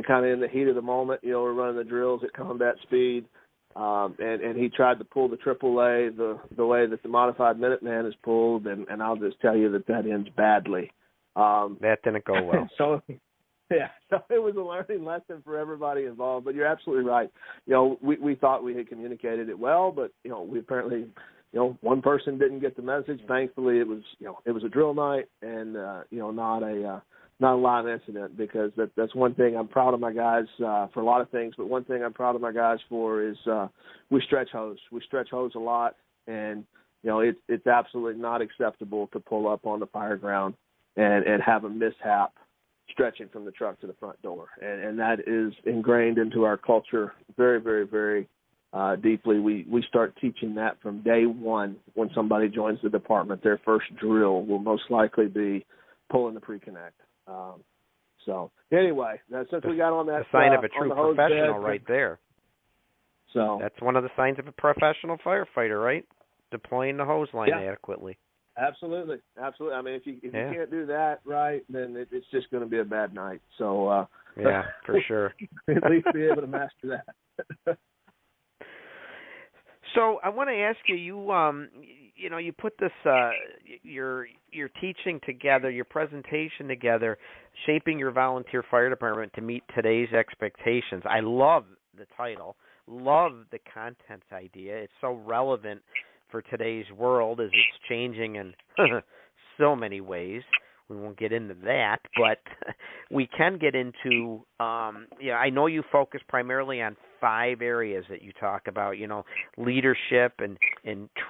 kind of in the heat of the moment, we're running the drills at combat speed, and he tried to pull the AAA the way that the modified Minuteman is pulled, and I'll just tell you that ends badly. That didn't go well. So it was a learning lesson for everybody involved. But you're absolutely right. We thought we had communicated it well, but we apparently, one person didn't get the message. Thankfully, it was a drill night, and not a live incident, because that's one thing I'm proud of my guys for a lot of things, but one thing I'm proud of my guys for is we stretch hose. We stretch hose a lot, and it's absolutely not acceptable to pull up on the fire ground and have a mishap stretching from the truck to the front door, and that is ingrained into our culture very, very, very deeply. We start teaching that from day one. When somebody joins the department, their first drill will most likely be pulling the pre-connect. So anyway, since we got on that, the sign of a true professional right there. So that's one of the signs of a professional firefighter, right? Deploying the hose line adequately. Absolutely. I mean, if you can't do that right, then it's just going to be a bad night. So yeah, for sure. At least be able to master that. So I want to ask you, you put this your teaching together, your presentation together, shaping your volunteer fire department to meet today's expectations. I love the title, love the content idea. It's so relevant for today's world as it's changing in so many ways. We won't get into that, but we can get into, I know you focus primarily on 5 areas that you talk about, leadership and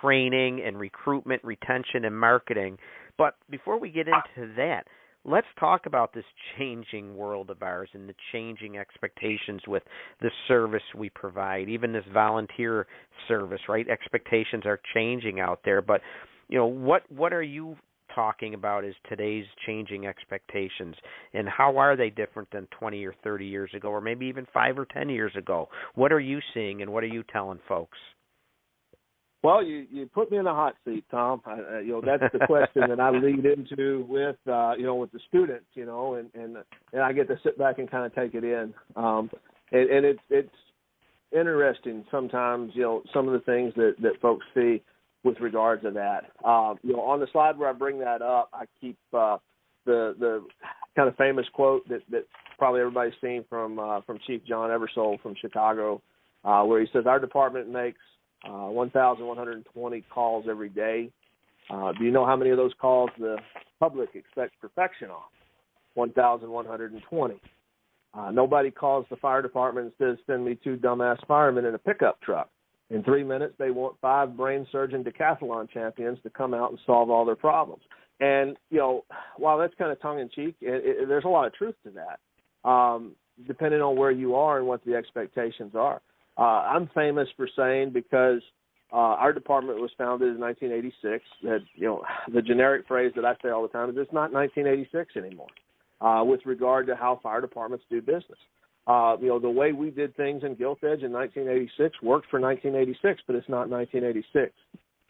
training and recruitment, retention, and marketing. But before we get into that, let's talk about this changing world of ours and the changing expectations with the service we provide, even this volunteer service, right? Expectations are changing out there. But, what are you talking about is today's changing expectations, and how are they different than 20 or 30 years ago, or maybe even 5 or 10 years ago? What are you seeing, and what are you telling folks? Well, you put me in a hot seat, Tom. That's the question that I lead into with the students, and I get to sit back and kind of take it in. And it's interesting sometimes, some of the things that folks see with regard to that. On the slide where I bring that up, I keep the kind of famous quote that probably everybody's seen from Chief John Eversole from Chicago, where he says, "Our department makes 1,120 calls every day. Do you know how many of those calls the public expects perfection on? 1,120. Nobody calls the fire department and says, 'Send me 2 dumbass firemen in a pickup truck.' In 3 minutes, they want 5 brain surgeon decathlon champions to come out and solve all their problems." And, while that's kind of tongue-in-cheek, there's a lot of truth to that, depending on where you are and what the expectations are. I'm famous for saying, because our department was founded in 1986, that, the generic phrase that I say all the time is it's not 1986 anymore with regard to how fire departments do business. The way we did things in Gilt Edge in 1986 worked for 1986, but it's not 1986.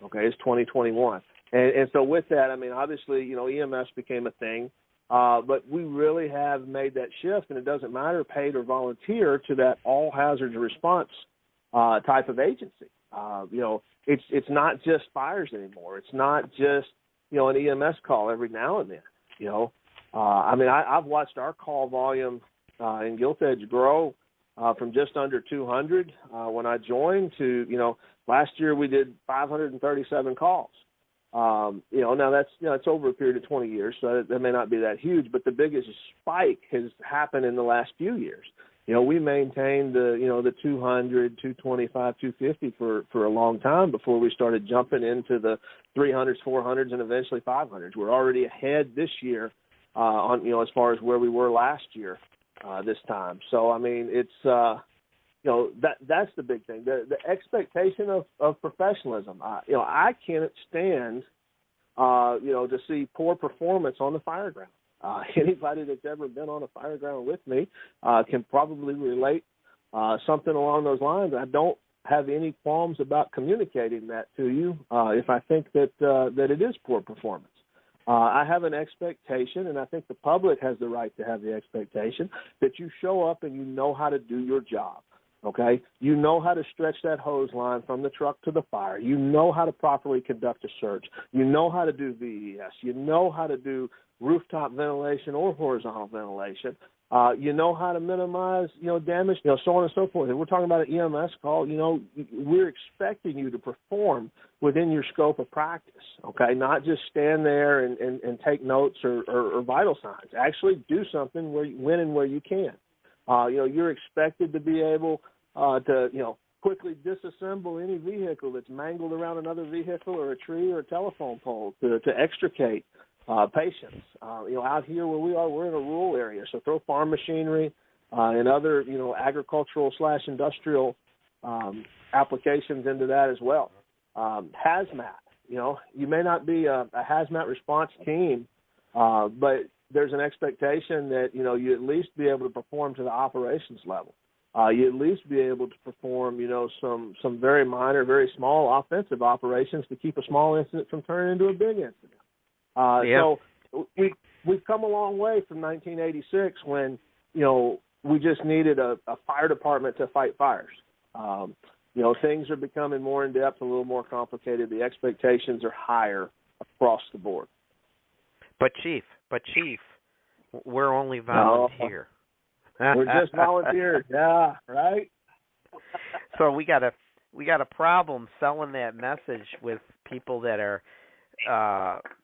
Okay, it's 2021. And so with that, obviously, EMS became a thing, but we really have made that shift, and it doesn't matter paid or volunteer, to that all hazards response type of agency. It's not just fires anymore. It's not just, an EMS call every now and then. I've watched our call volume in Gilt Edge grow from just under 200 when I joined to, last year we did 537 calls. Now that's over a period of 20 years, so that may not be that huge, but the biggest spike has happened in the last few years. We maintained the 200, 225, 250 for a long time before we started jumping into the 300s, 400s, and eventually 500s. We're already ahead this year on as far as where we were last year this time. So it's that's the big thing. The expectation of professionalism. I can't stand to see poor performance on the fire ground. Anybody that's ever been on a fire ground with me can probably relate something along those lines. I don't have any qualms about communicating that to you if I think that it is poor performance. I have an expectation, and I think the public has the right to have the expectation, that you show up and you know how to do your job, okay? You know how to stretch that hose line from the truck to the fire. You know how to properly conduct a search. You know how to do VES. You know how to do rooftop ventilation or horizontal ventilation. You know how to minimize, damage, so on and so forth. If we're talking about an EMS call, we're expecting you to perform within your scope of practice, okay? Not just stand there and take notes or vital signs. Actually do something when and where you can. You're expected to be able to, quickly disassemble any vehicle that's mangled around another vehicle or a tree or a telephone pole to extricate patients. Out here where we are, we're in a rural area, so throw farm machinery and other, agricultural/industrial applications into that as well. Hazmat, you may not be a hazmat response team, but there's an expectation that, you at least be able to perform to the operations level. You at least be able to perform, some very minor, very small offensive operations to keep a small incident from turning into a big incident. So we've come a long way from 1986 when, we just needed a fire department to fight fires. things are becoming more in depth, a little more complicated. The expectations are higher across the board. But Chief, we're only volunteer. No, we're just volunteers. Yeah, right. So we got a problem selling that message with people that are.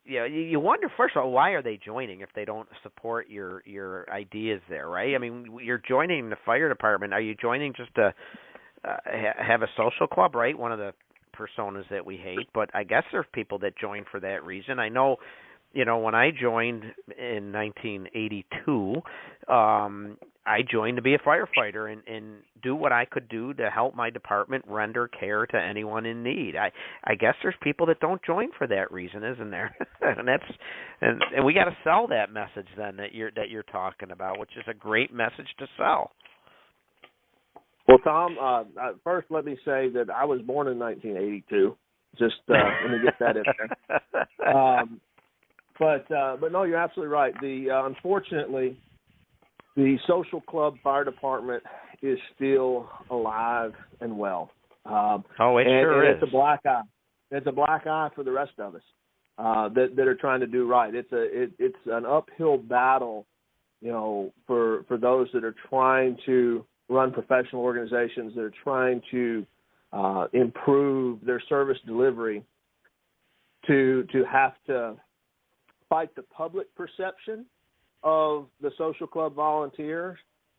You wonder, first of all, why are they joining if they don't support your ideas there, right? I mean, you're joining the fire department. Are you joining just to have a social club, right? One of the personas that we hate, but I guess there's people that join for that reason. I know, when I joined in 1982, I joined to be a firefighter and do what I could do to help my department render care to anyone in need. I guess there's people that don't join for that reason, isn't there? and we got to sell that message then that you're talking about, which is a great message to sell. Well, Tom, first let me say that I was born in 1982. Just let me get that in there. But no, you're absolutely right. Unfortunately, the social club fire department is still alive and well. It sure is. It's a black eye. It's a black eye for the rest of us that are trying to do right. It's an uphill battle, for those that are trying to run professional organizations that are trying to improve their service delivery. To have to fight the public perception of the social club volunteers,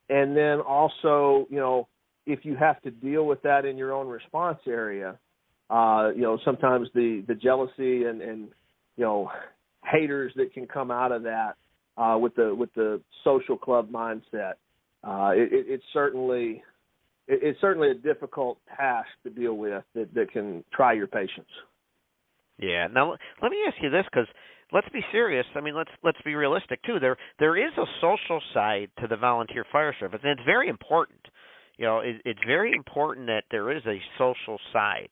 and then also, if you have to deal with that in your own response area, sometimes the jealousy and haters that can come out of that with the social club mindset. It's certainly a difficult task to deal with that can try your patience. Yeah. Now let me ask you this, because let's be serious. I mean, let's be realistic too. There is a social side to the volunteer fire service, and it's very important. It's very important that there is a social side,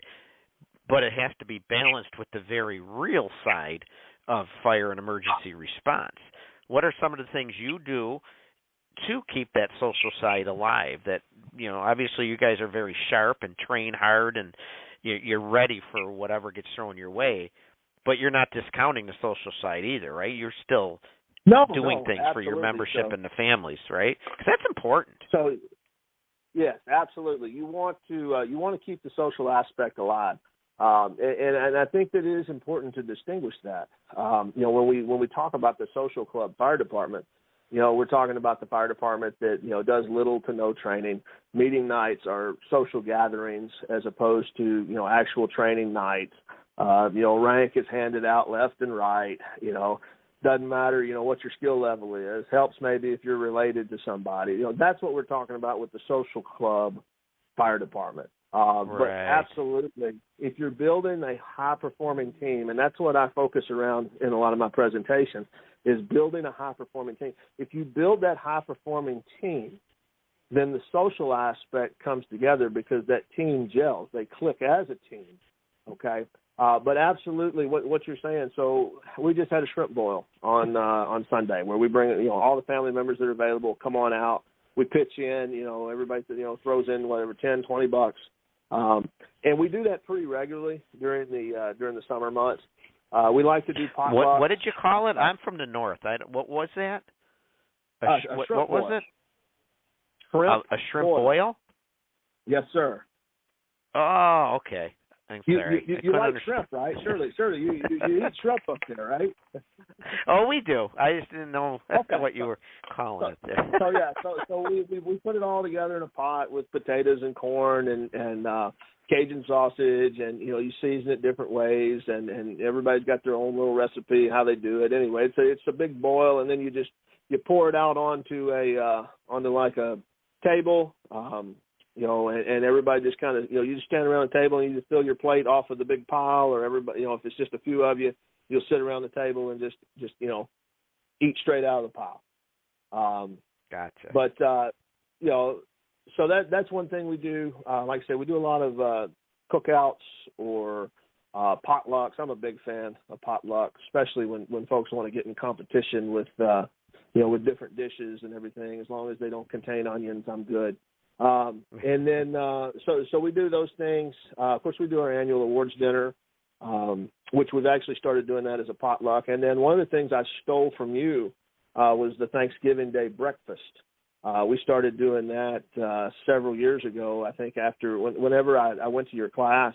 but it has to be balanced with the very real side of fire and emergency response. What are some of the things you do to keep that social side alive? That, obviously you guys are very sharp and train hard, and you're ready for whatever gets thrown your way, but you're not discounting the social side either, right? You're still doing things for your membership and the families, right? Because that's important. So, yes, absolutely. You want to keep the social aspect alive, and I think that it is important to distinguish that. When we talk about the social club fire department, we're talking about the fire department that, does little to no training. Meeting nights are social gatherings as opposed to, actual training nights. Rank is handed out left and right. Doesn't matter, what your skill level is. Helps maybe if you're related to somebody. That's what we're talking about with the social club fire department. Right. But absolutely, if you're building a high-performing team, and that's what I focus around in a lot of my presentations, is building a high-performing team. If you build that high-performing team, then the social aspect comes together because that team gels. They click as a team, okay? But absolutely, what you're saying. So we just had a shrimp boil on Sunday where we bring all the family members that are available come on out. We pitch in, everybody throws in whatever $10-20, and we do that pretty regularly during the summer months. We like to do potlucks. What did you call it? I'm from the north. What was that? What was it? A shrimp boil? Yes, sir. Oh, okay. I'm sorry. You like shrimp, right? Surely. You eat shrimp up there, right? Oh, we do. I just didn't know what you were calling it there. So we put it all together in a pot with potatoes and corn and Cajun sausage, and you season it different ways, and everybody's got their own little recipe how they do it. Anyway, it's a big boil, and then you pour it out onto like a table. And everybody just kind of, you just stand around the table and you just fill your plate off of the big pile, or everybody, if it's just a few of you, you'll sit around the table and just eat straight out of the pile. Gotcha. But, so that's one thing we do. Like I said, we do a lot of cookouts or potlucks. I'm a big fan of potlucks, especially when folks want to get in competition with different dishes and everything. As long as they don't contain onions, I'm good. And then so we do those things. Of course, we do our annual awards dinner, which we've actually started doing that as a potluck. And then one of the things I stole from you was the Thanksgiving Day breakfast. We started doing that several years ago, I think, after whenever I went to your class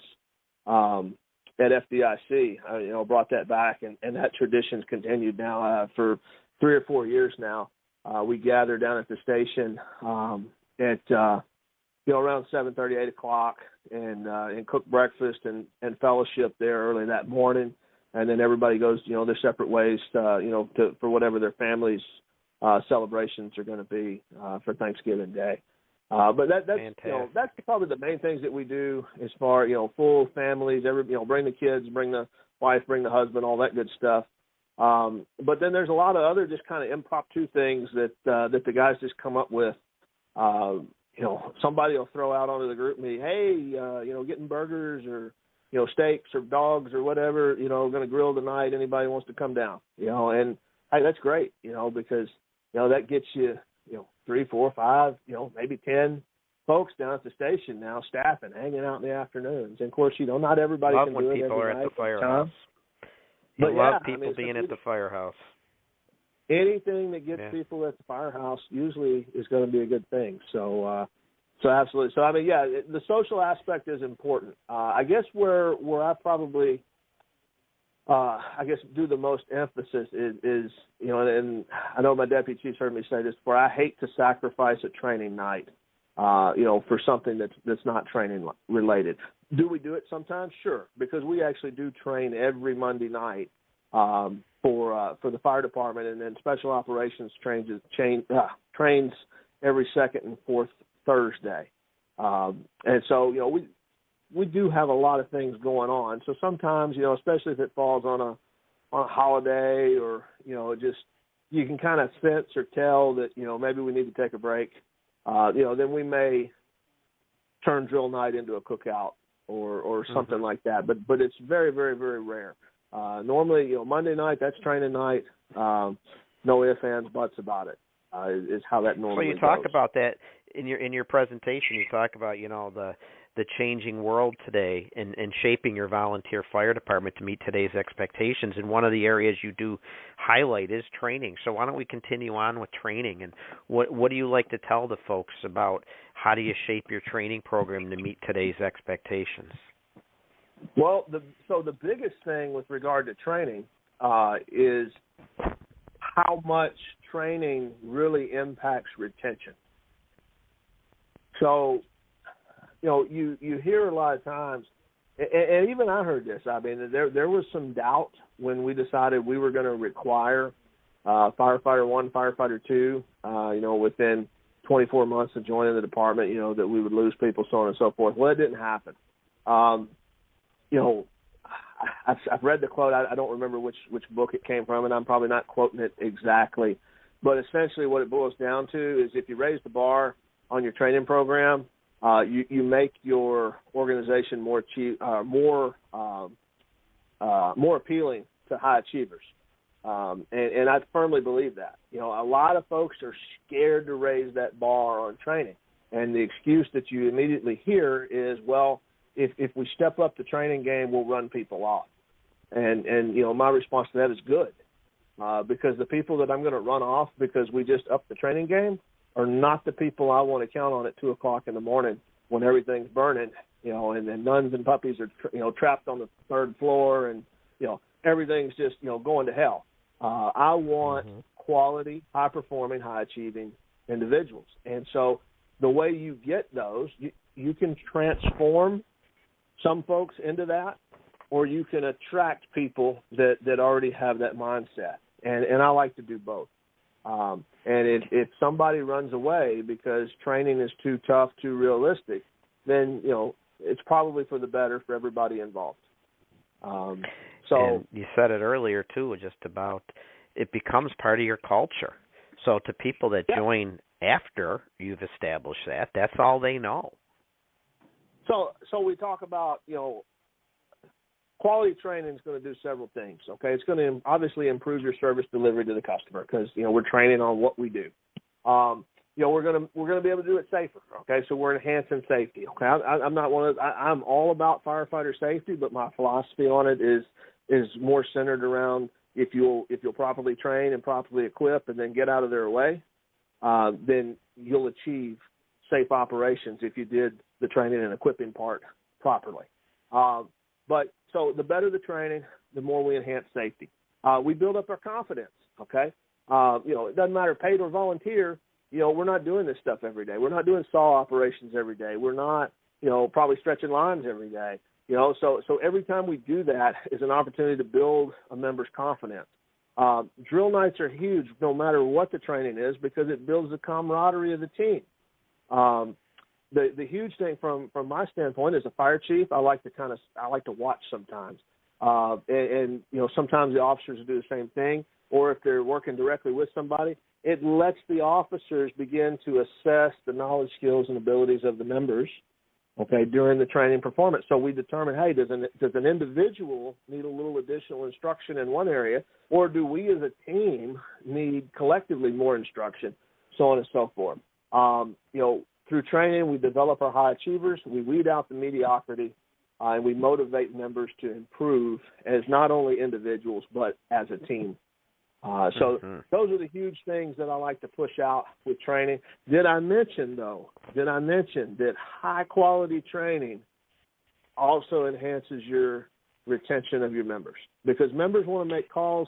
at FDIC. I brought that back, and that tradition's continued now for 3 or 4 years now. We gather down at the station at around 7:30, 8 o'clock, and cook breakfast and fellowship there early that morning, and then everybody goes their separate ways for whatever their families celebrations are going to be for Thanksgiving Day. But that's probably the main things that we do as far full families. Bring the kids, bring the wife, bring the husband, all that good stuff. But then there's a lot of other just kind of impromptu things that the guys just come up with. Somebody will throw out onto the group meet, hey, getting burgers or steaks or dogs or whatever. Going to grill tonight. Anybody wants to come down? And hey, that's great. Because that gets you 3, 4, 5, maybe 10 folks down at the station now, staffing, hanging out in the afternoons. And of course, not everybody love can when do it people every are night at the firehouse. You but love people being at the firehouse. Anything that gets people at the firehouse usually is going to be a good thing. So absolutely. So the social aspect is important. I guess where I probably do the most emphasis is and I know my deputy chief's heard me say this before. I hate to sacrifice a training night, for something that's not training related. Do we do it sometimes? Sure, because we actually do train every Monday night for the fire department, and then special operations trains every second and fourth Thursday. And so we do have a lot of things going on. So sometimes, especially if it falls on a holiday or, just you can kind of sense or tell that, maybe we need to take a break, then we may turn drill night into a cookout or something like that. But it's very, very, very rare. Normally, Monday night, that's training night. No ifs, ands, buts about it, is how that normally goes. So you talk about that in your presentation. You talk about, the changing world today and shaping your volunteer fire department to meet today's expectations. And one of the areas you do highlight is training. So why don't we continue on with training? And what do you like to tell the folks about how do you shape your training program to meet today's expectations? Well, the biggest thing with regard to training is how much training really impacts retention. So, you hear a lot of times, and even I heard this. I mean, there was some doubt when we decided we were going to require firefighter 1, firefighter 2, within 24 months of joining the department, that we would lose people, so on and so forth. Well, it didn't happen. I've read the quote. I don't remember which book it came from, and I'm probably not quoting it exactly. But essentially what it boils down to is if you raise the bar on your training program, you make your organization more appealing to high achievers. And I firmly believe that. A lot of folks are scared to raise that bar on training. And the excuse that you immediately hear is, well, if we step up the training game, we'll run people off. And my response to that is good. Because the people that I'm going to run off because we just upped the training game are not the people I want to count on at 2 o'clock in the morning when everything's burning, and then nuns and puppies are, trapped on the 3rd floor and, everything's just, going to hell. I want quality, high-performing, high-achieving individuals. And so the way you get those, you can transform some folks into that, or you can attract people that already have that mindset. And I like to do both. And if somebody runs away because training is too tough, too realistic, then, it's probably for the better for everybody involved. And you said it earlier, too, just about it becomes part of your culture. So to people that join after you've established that, that's all they know. So we talk about, quality training is going to do several things, okay? It's going to obviously improve your service delivery to the customer because, we're training on what we do. we're gonna be able to do it safer. Okay, so we're enhancing safety. Okay, I'm not one of I'm all about firefighter safety, but my philosophy on it is more centered around if you'll properly train and properly equip and then get out of their way, then you'll achieve safe operations if you did the training and equipping part properly. But so the better the training, the more we enhance safety. We build up our confidence. Okay, it doesn't matter paid or volunteer. We're not doing this stuff every day. We're not doing saw operations every day. We're not, probably stretching lines every day. So every time we do that is an opportunity to build a member's confidence. Drill nights are huge no matter what the training is because it builds the camaraderie of the team. The huge thing from my standpoint as a fire chief, I like to watch sometimes. And sometimes the officers do the same thing, or if they're working directly with somebody, it lets the officers begin to assess the knowledge, skills, and abilities of the members, okay, during the training performance. So we determine, hey, does an individual need a little additional instruction in one area, or do we as a team need collectively more instruction, so on and so forth. Through training, we develop our high achievers, we weed out the mediocrity, and we motivate members to improve as not only individuals but as a team. So those are the huge things that I like to push out with training. Did I mention that high-quality training also enhances your retention of your members? Because members want to make calls,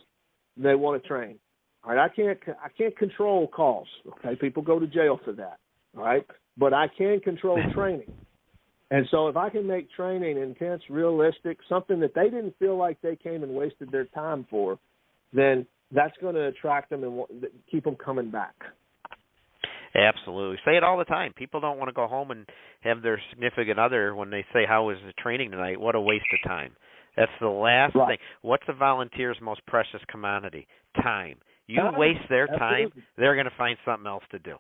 they want to train. All right, I can't control calls. Okay, people go to jail for that. All right, but I can control training. And so if I can make training intense, realistic, something that they didn't feel like they came and wasted their time for, then that's going to attract them and keep them coming back. Absolutely. Say it all the time. People don't want to go home and have their significant other when they say, how was the training tonight? What a waste of time. That's the last thing. What's a volunteer's most precious commodity? Time. You waste their time, they're going to find something else to do.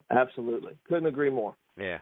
Absolutely. Couldn't agree more. Yeah.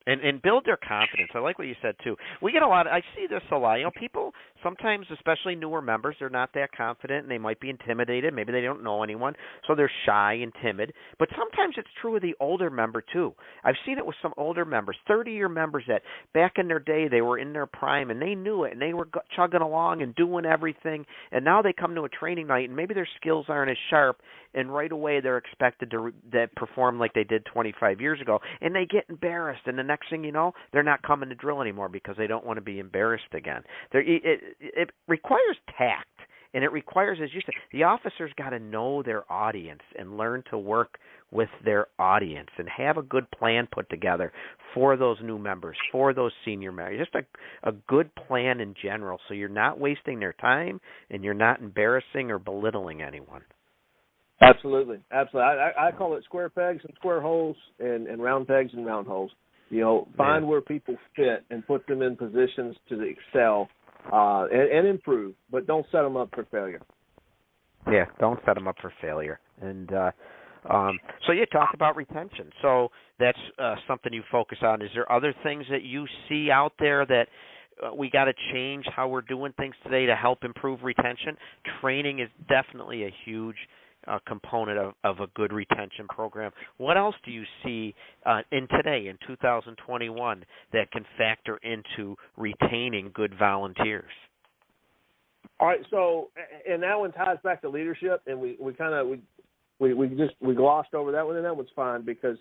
And build their confidence. I like what you said, too. We get I see this a lot. People sometimes, especially newer members, they're not that confident, and they might be intimidated. Maybe they don't know anyone, so they're shy and timid. But sometimes it's true of the older member, too. I've seen it with some older members, 30-year members that back in their day, they were in their prime, and they knew it, and they were chugging along and doing everything. And now they come to a training night, and maybe their skills aren't as sharp, and right away they're expected to perform like they did 25 years ago, and they get embarrassed, and the next thing you know, they're not coming to drill anymore because they don't want to be embarrassed again. It requires tact, and it requires, as you said, the officers got to know their audience and learn to work with their audience and have a good plan put together for those new members, for those senior members, just a good plan in general so you're not wasting their time and you're not embarrassing or belittling anyone. Absolutely. I call it square pegs and square holes and round pegs and round holes. Find where people fit and put them in positions to excel and improve, but don't set them up for failure. Yeah, don't set them up for failure. And so you talked about retention. So that's something you focus on. Is there other things that you see out there that we got to change how we're doing things today to help improve retention? Training is definitely a huge component of a good retention program. What else do you see in 2021, that can factor into retaining good volunteers? All right, so and that one ties back to leadership, and we glossed over that one, and that one's fine because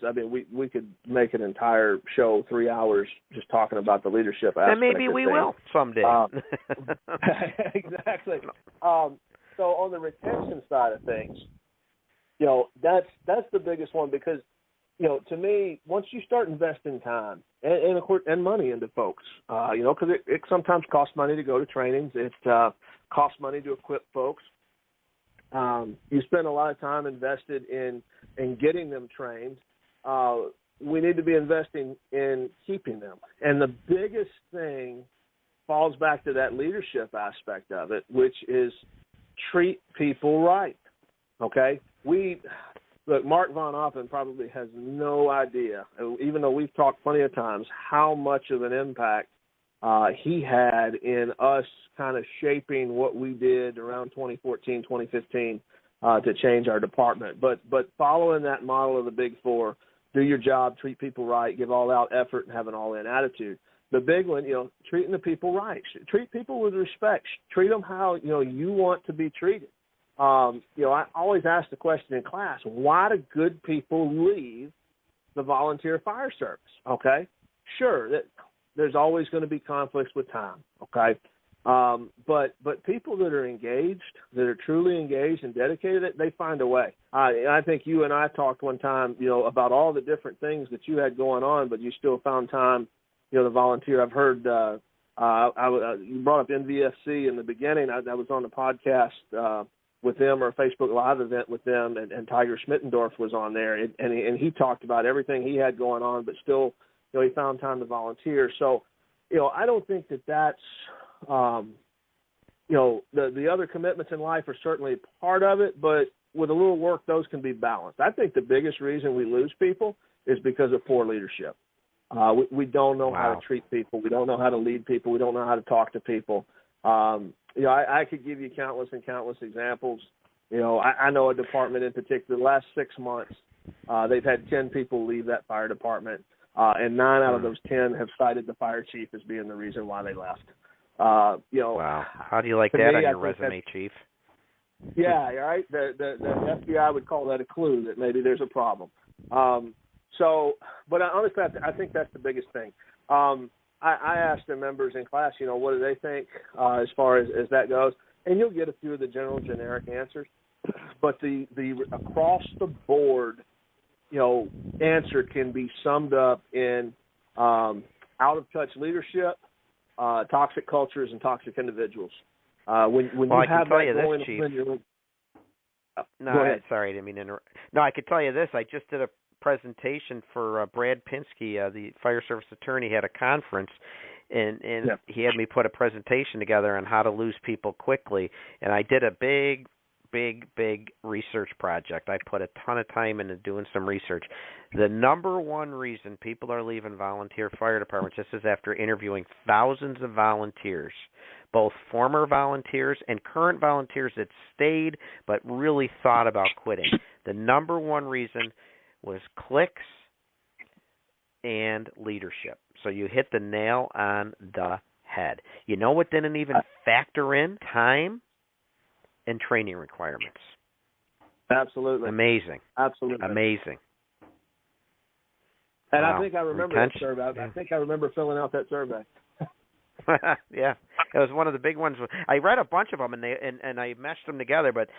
we could make an entire show 3 hours just talking about the leadership aspect. And maybe we will someday. Exactly. So on the retention side of things, that's the biggest one because, to me, once you start investing time and of course and money into folks, because it sometimes costs money to go to trainings, it costs money to equip folks. You spend a lot of time invested in getting them trained. We need to be investing in keeping them, and the biggest thing falls back to that leadership aspect of it, which is treat people right. Okay, Mark Von Oppen probably has no idea, even though we've talked plenty of times, how much of an impact he had in us kind of shaping what we did around 2014, 2015 to change our department. But following that model of the Big Four, do your job, treat people right, give all out effort, and have an all-in attitude. The big one, treating the people right. Treat people with respect. Treat them how, you want to be treated. I always ask the question in class, why do good people leave the volunteer fire service? Okay? Sure, there's always going to be conflicts with time, okay? But people that are engaged, that are truly engaged and dedicated, they find a way. I think you and I talked one time, about all the different things that you had going on, but you still found time, to volunteer. I've heard you brought up NVFC in the beginning. I was on the podcast with them, or a Facebook Live event with them, and Tiger Schmittendorf was on there, and he talked about everything he had going on, but still, he found time to volunteer. So, I don't think that's the other commitments in life are certainly part of it, but with a little work, those can be balanced. I think the biggest reason we lose people is because of poor leadership. We don't know how to treat people. We don't know how to lead people. We don't know how to talk to people. I could give you countless and countless examples. I know a department in particular, the last 6 months, they've had 10 people leave that fire department, and 9 out of those 10 have cited the fire chief as being the reason why they left. Wow. How do you like that on your resume, Chief? Yeah, right. The FBI would call that a clue that maybe there's a problem. But honestly, I think that's the biggest thing. I asked the members in class, what do they think as far as that goes, and you'll get a few of the general generic answers, but the across the board, answer can be summed up in out of touch leadership, toxic cultures, and toxic individuals. When you have that going Chief. Go ahead. Sorry, I didn't mean to interrupt. No, I could tell you this. I just did a presentation for Brad Pinsky, the fire service attorney, had a conference, and he had me put a presentation together on how to lose people quickly, and I did a big research project. I put a ton of time into doing some research. The number one reason people are leaving volunteer fire departments, this is after interviewing thousands of volunteers, both former volunteers and current volunteers that stayed but really thought about quitting. The number one reason was clicks and leadership. So you hit the nail on the head. You know what didn't even factor in? Time and training requirements. Absolutely. Amazing. Absolutely. Amazing. And wow. I think I remember that survey. I think I remember filling out that survey. Yeah, it was one of the big ones. I read a bunch of them, and I meshed them together. But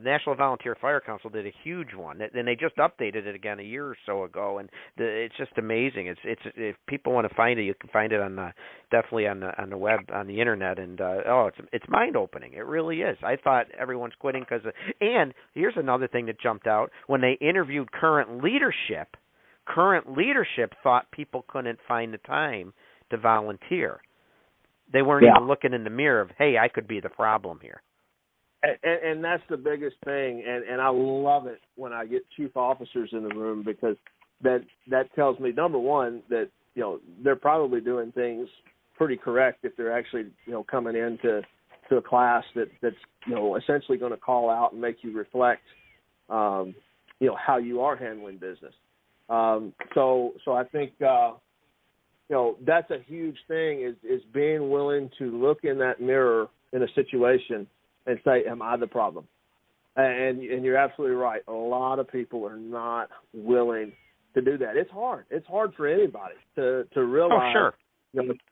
National Volunteer Fire Council did a huge one, and they just updated it again a year or so ago. And it's just amazing. It's if people want to find it, you can find it on definitely on the web, on the internet. And it's mind opening. It really is. I thought everyone's quitting because. And here's another thing that jumped out when they interviewed current leadership. Current leadership thought people couldn't find the time to volunteer. They weren't even looking in the mirror of, hey, I could be the problem here. And that's the biggest thing, and I love it when I get chief officers in the room, because that tells me, number one, that they're probably doing things pretty correct if they're actually coming into a class that's essentially going to call out and make you reflect how you are handling business. So I think that's a huge thing is being willing to look in that mirror in a situation and say, am I the problem? And you're absolutely right. A lot of people are not willing to do that. It's hard. It's hard for anybody to realize,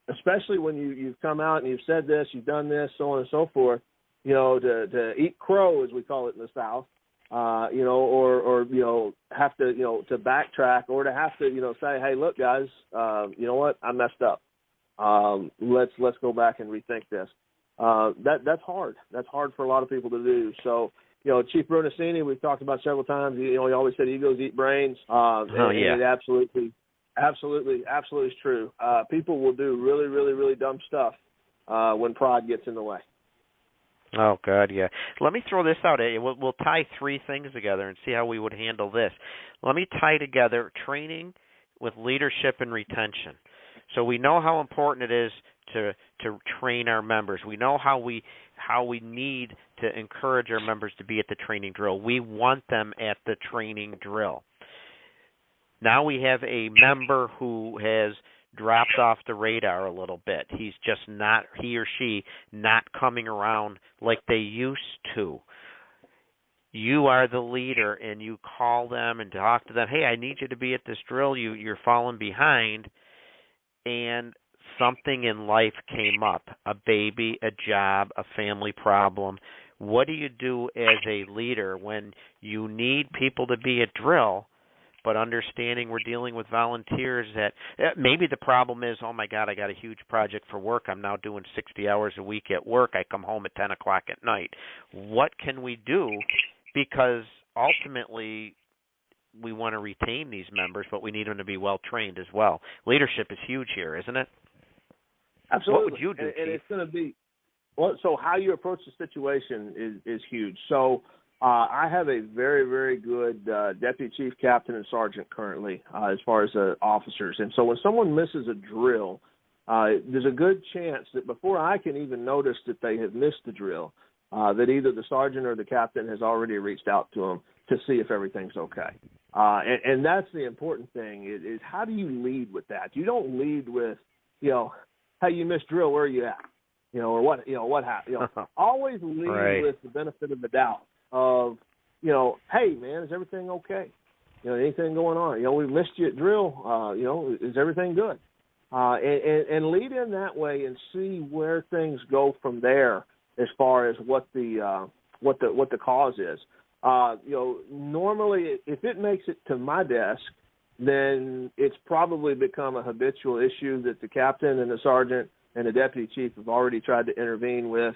especially when you've come out and you've said this, you've done this, so on and so forth, to eat crow, as we call it in the South, or have to backtrack, or to have to, say, hey, look, guys, you know what? I messed up. Let's go back and rethink this. That's hard. That's hard for a lot of people to do. So, Chief Brunacini, we've talked about several times, he always said egos eat brains. And it absolutely is true. People will do really, really, really dumb stuff when pride gets in the way. Oh, God, yeah. Let me throw this out. We'll tie three things together and see how we would handle this. Let me tie together training with leadership and retention. So we know how important it is to train our members. We know how we need to encourage our members to be at the training drill. We want them at the training drill. Now we have a member who has dropped off the radar a little bit. He's just not, he or she, not coming around like they used to. You are the leader, and you call them and talk to them. Hey, I need you to be at this drill. You're falling behind. And something in life came up, a baby, a job, a family problem. What do you do as a leader when you need people to be at drill, but understanding we're dealing with volunteers that maybe the problem is, oh, my God, I got a huge project for work. I'm now doing 60 hours a week at work. I come home at 10 o'clock at night. What can we do? Because ultimately we want to retain these members, but we need them to be well-trained as well. Leadership is huge here, isn't it? Absolutely. What would you do, Chief? And it's going to be so how you approach the situation is huge. So I have a very, very good deputy chief, captain, and sergeant currently as far as officers. And so when someone misses a drill, there's a good chance that before I can even notice that they have missed the drill, that either the sergeant or the captain has already reached out to them to see if everything's okay. And that's the important thing is how do you lead with that? You don't lead with, hey, you missed drill, where are you at? Or what happened? Always lead right. with the benefit of the doubt of, hey, man, is everything okay? Anything going on? We missed you at drill. Is everything good? And lead in that way and see where things go from there as far as what the cause is. Normally, if it makes it to my desk, then it's probably become a habitual issue that the captain and the sergeant and the deputy chief have already tried to intervene with,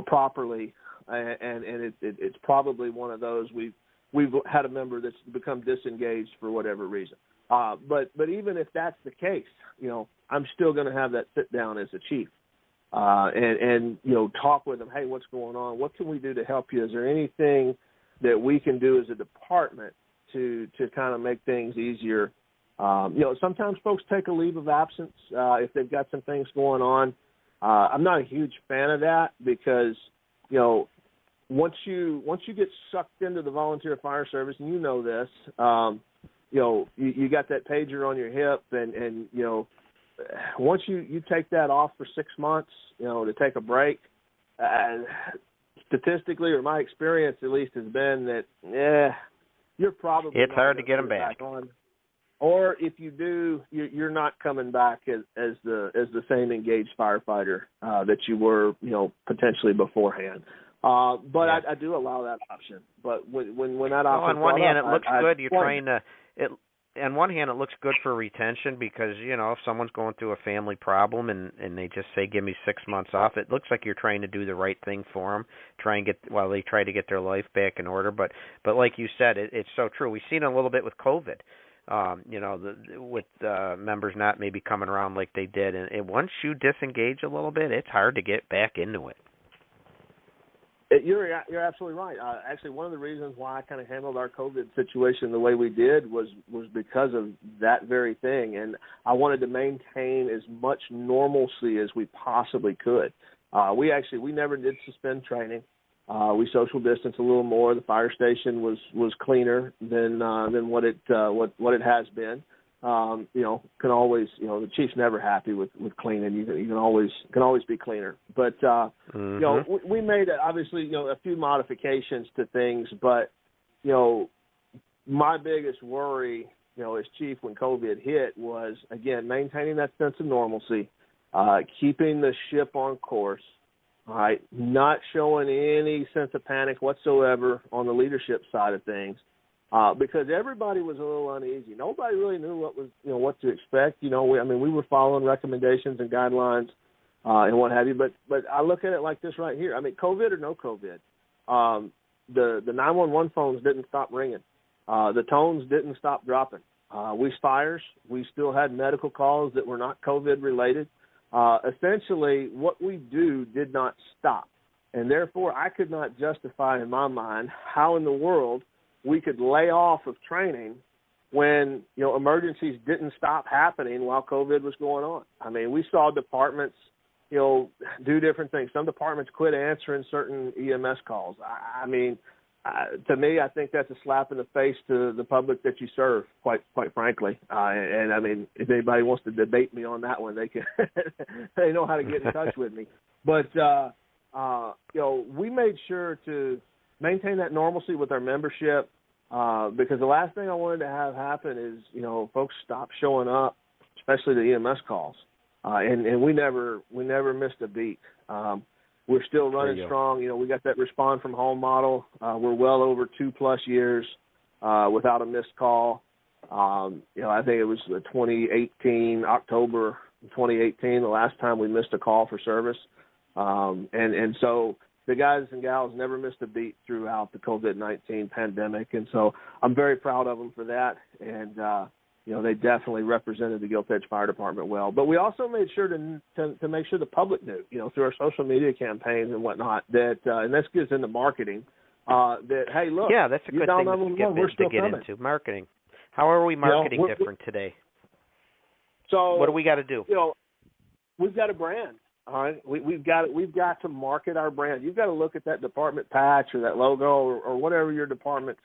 properly, and it's probably one of those we've had a member that's become disengaged for whatever reason. But even if that's the case, I'm still going to have that sit down as a chief. And talk with them. Hey, what's going on? What can we do to help you? Is there anything that we can do as a department to kind of make things easier? Sometimes folks take a leave of absence if they've got some things going on. I'm not a huge fan of that because once you get sucked into the volunteer fire service, and this, you got that pager on your hip, and once you take that off for 6 months, to take a break, statistically, or my experience at least, has been that, you're probably it's hard to get them back on. Or if you do, you're not coming back as the same engaged firefighter that you were, potentially beforehand. But yeah. I do allow that option. But when that option, on one hand, it looks good. You're trying to it. On one hand, it looks good for retention because, if someone's going through a family problem and they just say, give me 6 months off, it looks like you're trying to do the right thing for them, while they try to get their life back in order. But like you said, it's so true. We've seen it a little bit with COVID, with members not maybe coming around like they did. And once you disengage a little bit, it's hard to get back into it. You're absolutely right. Actually, one of the reasons why I kind of handled our COVID situation the way we did was because of that very thing, and I wanted to maintain as much normalcy as we possibly could. We never did suspend training. We social distanced a little more. The fire station was cleaner than what it has been. Can always, the chief's never happy with cleaning. You can always be cleaner. But we made obviously a few modifications to things. But my biggest worry, as chief when COVID hit was again maintaining that sense of normalcy, keeping the ship on course. All right, not showing any sense of panic whatsoever on the leadership side of things. Because everybody was a little uneasy. Nobody really knew what to expect. We were following recommendations and guidelines and what have you. But I look at it like this right here. COVID or no COVID, the 911 phones didn't stop ringing. The tones didn't stop dropping. We fires, we still had medical calls that were not COVID related. Essentially, what we do did not stop, and therefore I could not justify in my mind how in the world we could lay off of training when, emergencies didn't stop happening while COVID was going on. I mean, we saw departments, do different things. Some departments quit answering certain EMS calls. I mean, to me, I think that's a slap in the face to the public that you serve, quite frankly. And I mean, if anybody wants to debate me on that one, they can. They know how to get in touch with me. But we made sure to maintain that normalcy with our membership, because the last thing I wanted to have happen is folks stop showing up, especially the EMS calls, and we never missed a beat. We're still running strong. We got that respond from home model. We're well over 2+ years without a missed call. I think it was 2018, October 2018, the last time we missed a call for service. And so the guys and gals never missed a beat throughout the COVID-19 pandemic. And so I'm very proud of them for that. And, they definitely represented the Gilt-Edge Fire Department well. But we also made sure to make sure the public knew, through our social media campaigns and whatnot, that, and this gets into marketing, that, hey, look. Yeah, that's a good thing to get into, marketing. How are we marketing different today? So what do we got to do? We've got a brand. All right, we've got to market our brand. You've got to look at that department patch or that logo or whatever your department,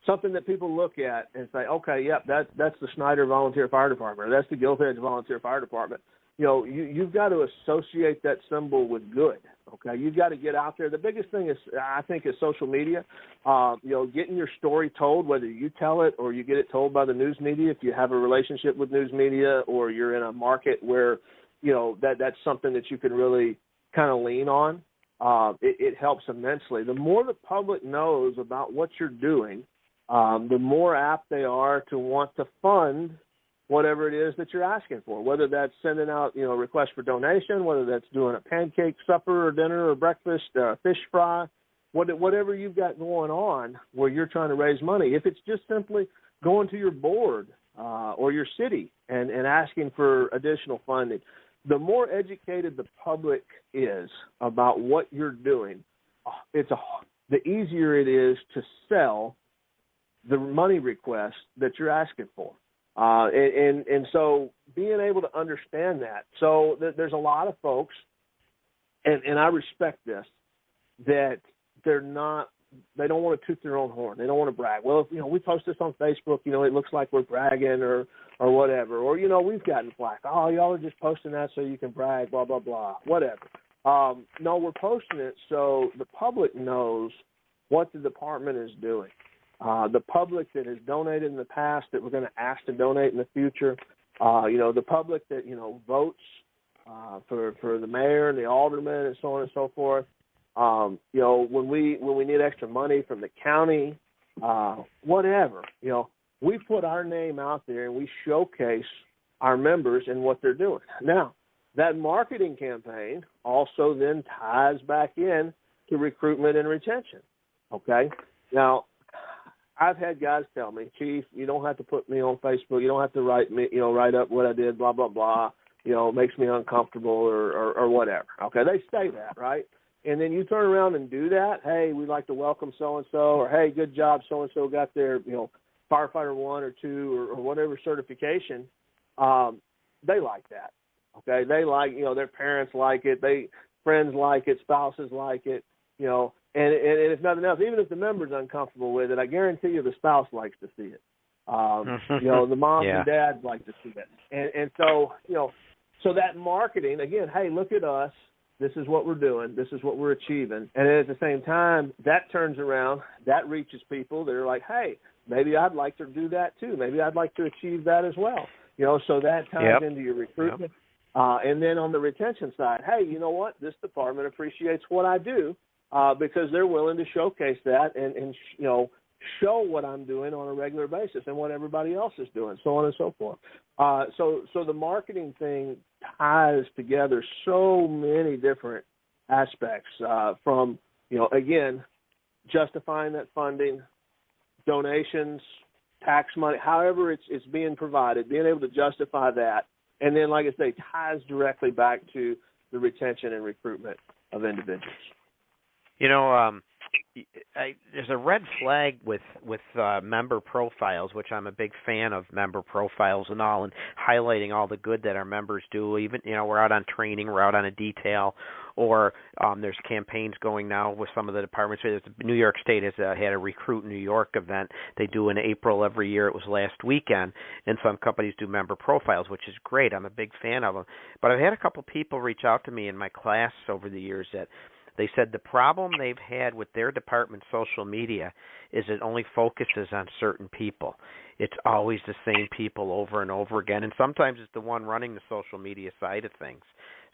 something that people look at and say, okay, yep, that's the Snyder Volunteer Fire Department, or that's the Gilt-Edge Volunteer Fire Department. You've got to associate that symbol with good. Okay, you've got to get out there. The biggest thing is, I think, is social media. Getting your story told, whether you tell it or you get it told by the news media. If you have a relationship with news media, or you're in a market where that's something that you can really kind of lean on, it helps immensely. The more the public knows about what you're doing, the more apt they are to want to fund whatever it is that you're asking for, whether that's sending out, requests for donation, whether that's doing a pancake supper or dinner or breakfast, fish fry, whatever you've got going on where you're trying to raise money. If it's just simply going to your board or your city and asking for additional funding, the more educated the public is about what you're doing, the easier it is to sell the money request that you're asking for. And so being able to understand that. So there's a lot of folks, and I respect this, that they don't want to toot their own horn. They don't want to brag. Well, if, we post this on Facebook, it looks like we're bragging or whatever. Or, we've gotten flack. Oh, y'all are just posting that so you can brag, blah, blah, blah, whatever. No, we're posting it so the public knows what the department is doing. The public that has donated in the past, that we're going to ask to donate in the future, the public that, votes for the mayor and the aldermen and so on and so forth. When we need extra money from the county, whatever, we put our name out there and we showcase our members and what they're doing. Now, that marketing campaign also then ties back in to recruitment and retention. Okay. Now, I've had guys tell me, Chief, you don't have to put me on Facebook. You don't have to write up what I did, blah, blah, blah. It makes me uncomfortable or whatever. Okay. They say that, right? And then you turn around and do that. Hey, we'd like to welcome so-and-so, or hey, good job, so-and-so got their, firefighter 1 or 2 or whatever certification. They like that. Okay. They like, their parents like it. Friends like it. Spouses like it, and if nothing else, even if the member's uncomfortable with it, I guarantee you the spouse likes to see it. The moms and dads like to see it. And so, so that marketing, again, hey, look at us. This is what we're doing. This is what we're achieving. And at the same time, that turns around, that reaches people that are like, hey, maybe I'd like to do that too. Maybe I'd like to achieve that as well. So that ties into your recruitment. And then on the retention side, hey, you know what? This department appreciates what I do because they're willing to showcase that and show what I'm doing on a regular basis and what everybody else is doing, so on and so forth. So the marketing thing ties together so many different aspects from, again, justifying that funding, donations, tax money, however it's being provided, being able to justify that. And then, like I say, ties directly back to the retention and recruitment of individuals. there's a red flag with member profiles, which I'm a big fan of, member profiles and all, and highlighting all the good that our members do. Even we're out on training, we're out on a detail, or there's campaigns going now with some of the departments. New York State has had a Recruit New York event they do in April every year. It was last weekend, and some companies do member profiles, which is great. I'm a big fan of them. But I've had a couple people reach out to me in my class over the years that they said the problem they've had with their department's social media is it only focuses on certain people. It's always the same people over and over again, and sometimes it's the one running the social media side of things.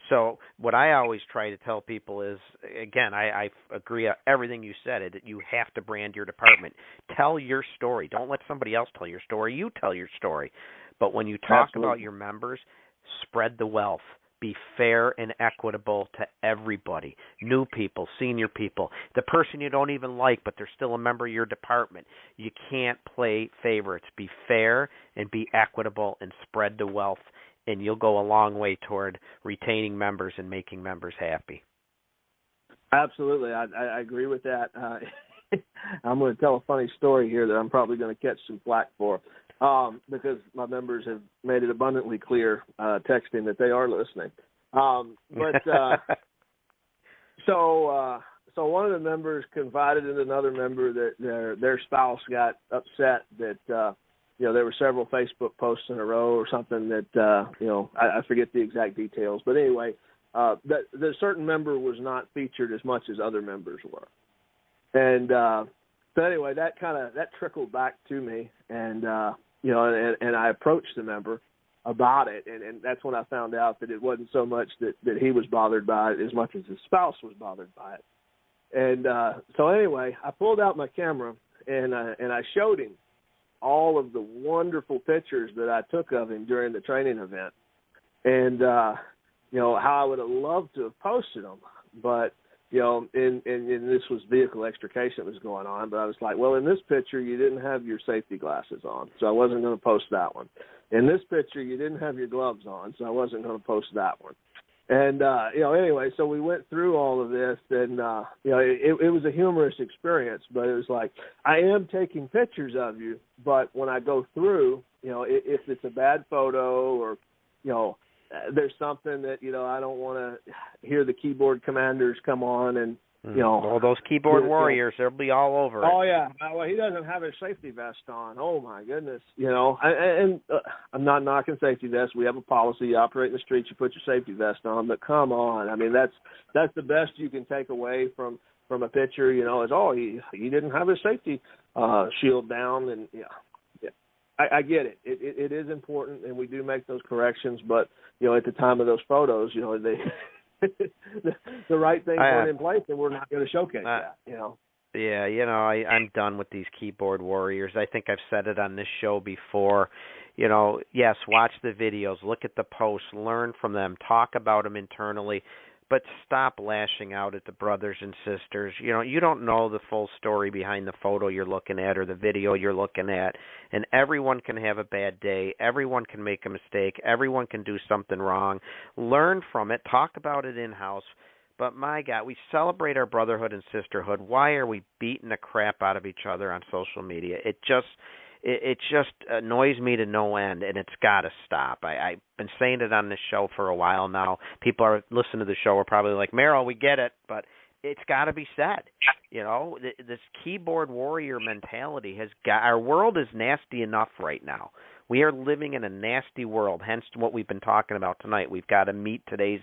So what I always try to tell people is, again, I agree with everything you said, that you have to brand your department. Tell your story. Don't let somebody else tell your story. You tell your story. But when you talk about your members, spread the wealth. Be fair and equitable to everybody, new people, senior people, the person you don't even like, but they're still a member of your department. You can't play favorites. Be fair and be equitable and spread the wealth, and you'll go a long way toward retaining members and making members happy. Absolutely. I agree with that. I'm going to tell a funny story here that I'm probably going to catch some flack for. Because my members have made it abundantly clear, texting, that they are listening. So one of the members confided in another member that their spouse got upset that there were several Facebook posts in a row or something that I forget the exact details, but anyway, that the certain member was not featured as much as other members were, and so anyway, that trickled back to me, and and I approached the member about it, and that's when I found out that it wasn't so much that he was bothered by it as much as his spouse was bothered by it. And so anyway, I pulled out my camera and I showed him all of the wonderful pictures that I took of him during the training event, and how I would have loved to have posted them, but and this was vehicle extrication that was going on, but I was like, well, in this picture, you didn't have your safety glasses on, so I wasn't going to post that one. In this picture, you didn't have your gloves on, so I wasn't going to post that one. And, anyway, so we went through all of this, and, it was a humorous experience, but it was like, I am taking pictures of you, but when I go through, if it's a bad photo or, there's something that, I don't want to hear the keyboard commanders come on and, all those keyboard warriors, they'll be all over it. Oh, yeah. Well, he doesn't have his safety vest on. Oh, my goodness. And I'm not knocking safety vests. We have a policy. You operate in the streets, you put your safety vest on. But come on. I mean, that's the best you can take away from a picture, is, he didn't have his safety shield down. And, I get it. It is important, and we do make those corrections. But, at the time of those photos, they the right things weren't in place, and we're not going to showcase that, Yeah, I'm done with these keyboard warriors. I think I've said it on this show before. Yes, watch the videos, look at the posts, learn from them, talk about them internally, but stop lashing out at the brothers and sisters. You don't know the full story behind the photo you're looking at or the video you're looking at, and everyone can have a bad day. Everyone can make a mistake. Everyone can do something wrong. Learn from it. Talk about it in-house. But my God, we celebrate our brotherhood and sisterhood. Why are we beating the crap out of each other on social media? It just annoys me to no end, and it's got to stop. I've been saying it on this show for a while now. People are listening to the show are probably like, Merrill, we get it, but it's got to be said. This keyboard warrior mentality has got, our world is nasty enough right now. We are living in a nasty world, hence what we've been talking about tonight. We've got to meet today's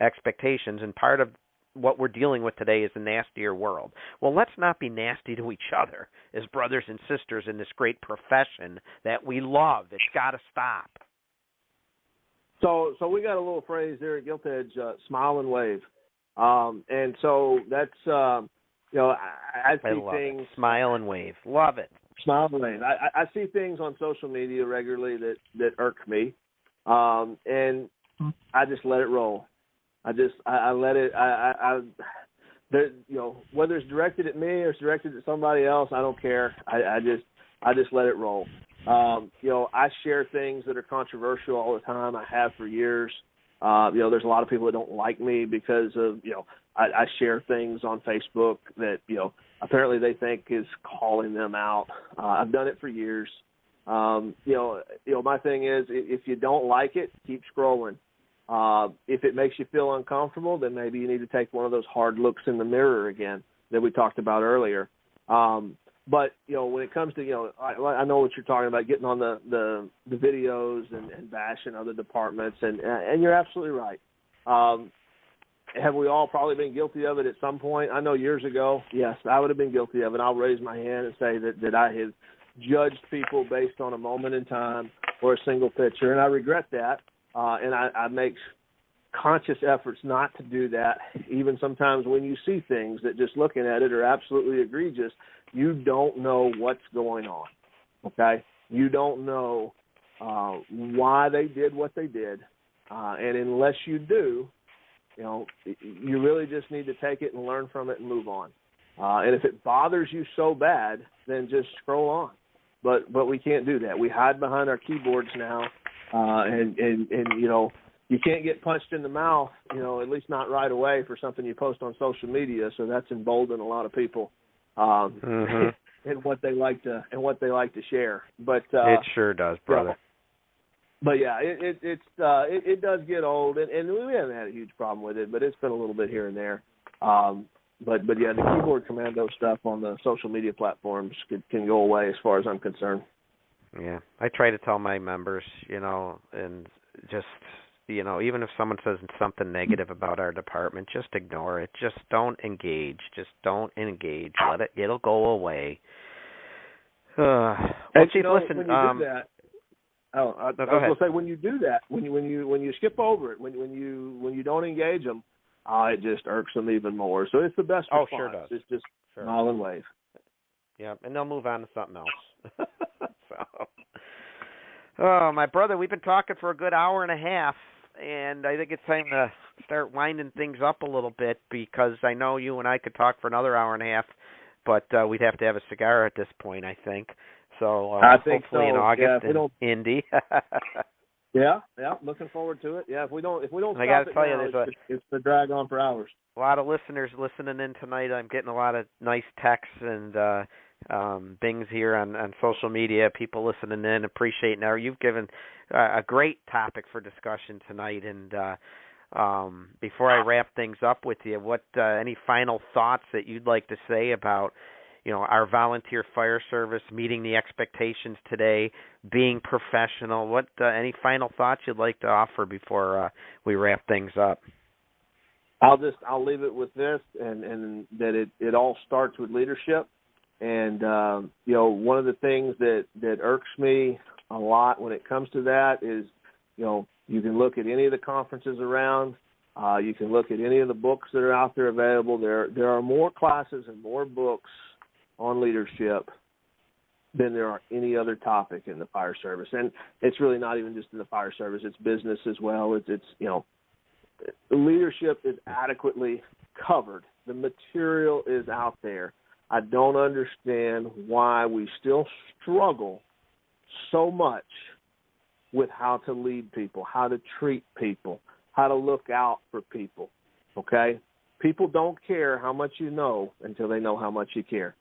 expectations, and part of what we're dealing with today is a nastier world. Well, let's not be nasty to each other as brothers and sisters in this great profession that we love. It's got to stop. So we got a little phrase there at Gilt Edge, smile and wave. And so that's, I see things. Smile and wave. Love it. Smile and wave. I see things on social media regularly that irk me, and I just let it roll. I let it. Whether it's directed at me or it's directed at somebody else, I don't care. I just let it roll. I share things that are controversial all the time. I have for years. There's a lot of people that don't like me because of, I share things on Facebook that, apparently they think is calling them out. I've done it for years. My thing is, if you don't like it, keep scrolling. If it makes you feel uncomfortable, then maybe you need to take one of those hard looks in the mirror again that we talked about earlier. But when it comes to, I know what you're talking about, getting on the videos and bashing other departments, and you're absolutely right. Have we all probably been guilty of it at some point? I know years ago, yes, I would have been guilty of it. I'll raise my hand and say that I have judged people based on a moment in time or a single picture, and I regret that. And I make conscious efforts not to do that, even sometimes when you see things that just looking at it are absolutely egregious. You don't know what's going on, okay? You don't know why they did what they did. And unless you do, you really just need to take it and learn from it and move on. And if it bothers you so bad, then just scroll on. But we can't do that. We hide behind our keyboards now, and you can't get punched in the mouth, at least not right away for something you post on social media. So that's emboldened a lot of people. And what they like to share, but it sure does, brother. But yeah, it does get old, and we haven't had a huge problem with it, but it's been a little bit here and there. But yeah, the keyboard commando stuff on the social media platforms can go away as far as I'm concerned. Yeah, I try to tell my members, and just. Even if someone says something negative about our department, just ignore it. Just don't engage. It'll go away. Well, Chief, listen. When you do that, I was going to say when you do that, when you skip over it, when you don't engage them, it just irks them even more. So it's the best response. Oh, sure does. It's just smile and wave. Yeah, and they'll move on to something else. Oh, my brother, we've been talking for a good hour and a half. And I think it's time to start winding things up a little bit, because I know you and I could talk for another hour and a half, but we'd have to have a cigar at this point, I think. So I think hopefully in August in Indy. Yeah, looking forward to it. Yeah, if we don't stop I gotta it tell now, you, it's the drag on for hours. A lot of listeners listening in tonight. I'm getting a lot of nice texts and things here on social media. People listening in, appreciate. Now you've given a great topic for discussion tonight. And before I wrap things up with you, what any final thoughts that you'd like to say about our volunteer fire service meeting the expectations today, being professional? What any final thoughts you'd like to offer before we wrap things up? I'll leave it with this, and that it all starts with leadership. And one of the things that irks me a lot when it comes to that is, you can look at any of the conferences around, you can look at any of the books that are out there available. There are more classes and more books on leadership than there are any other topic in the fire service. And it's really not even just in the fire service; it's business as well. It's leadership is adequately covered. The material is out there. I don't understand why we still struggle so much with how to lead people, how to treat people, how to look out for people, okay? People don't care how much you know until they know how much you care.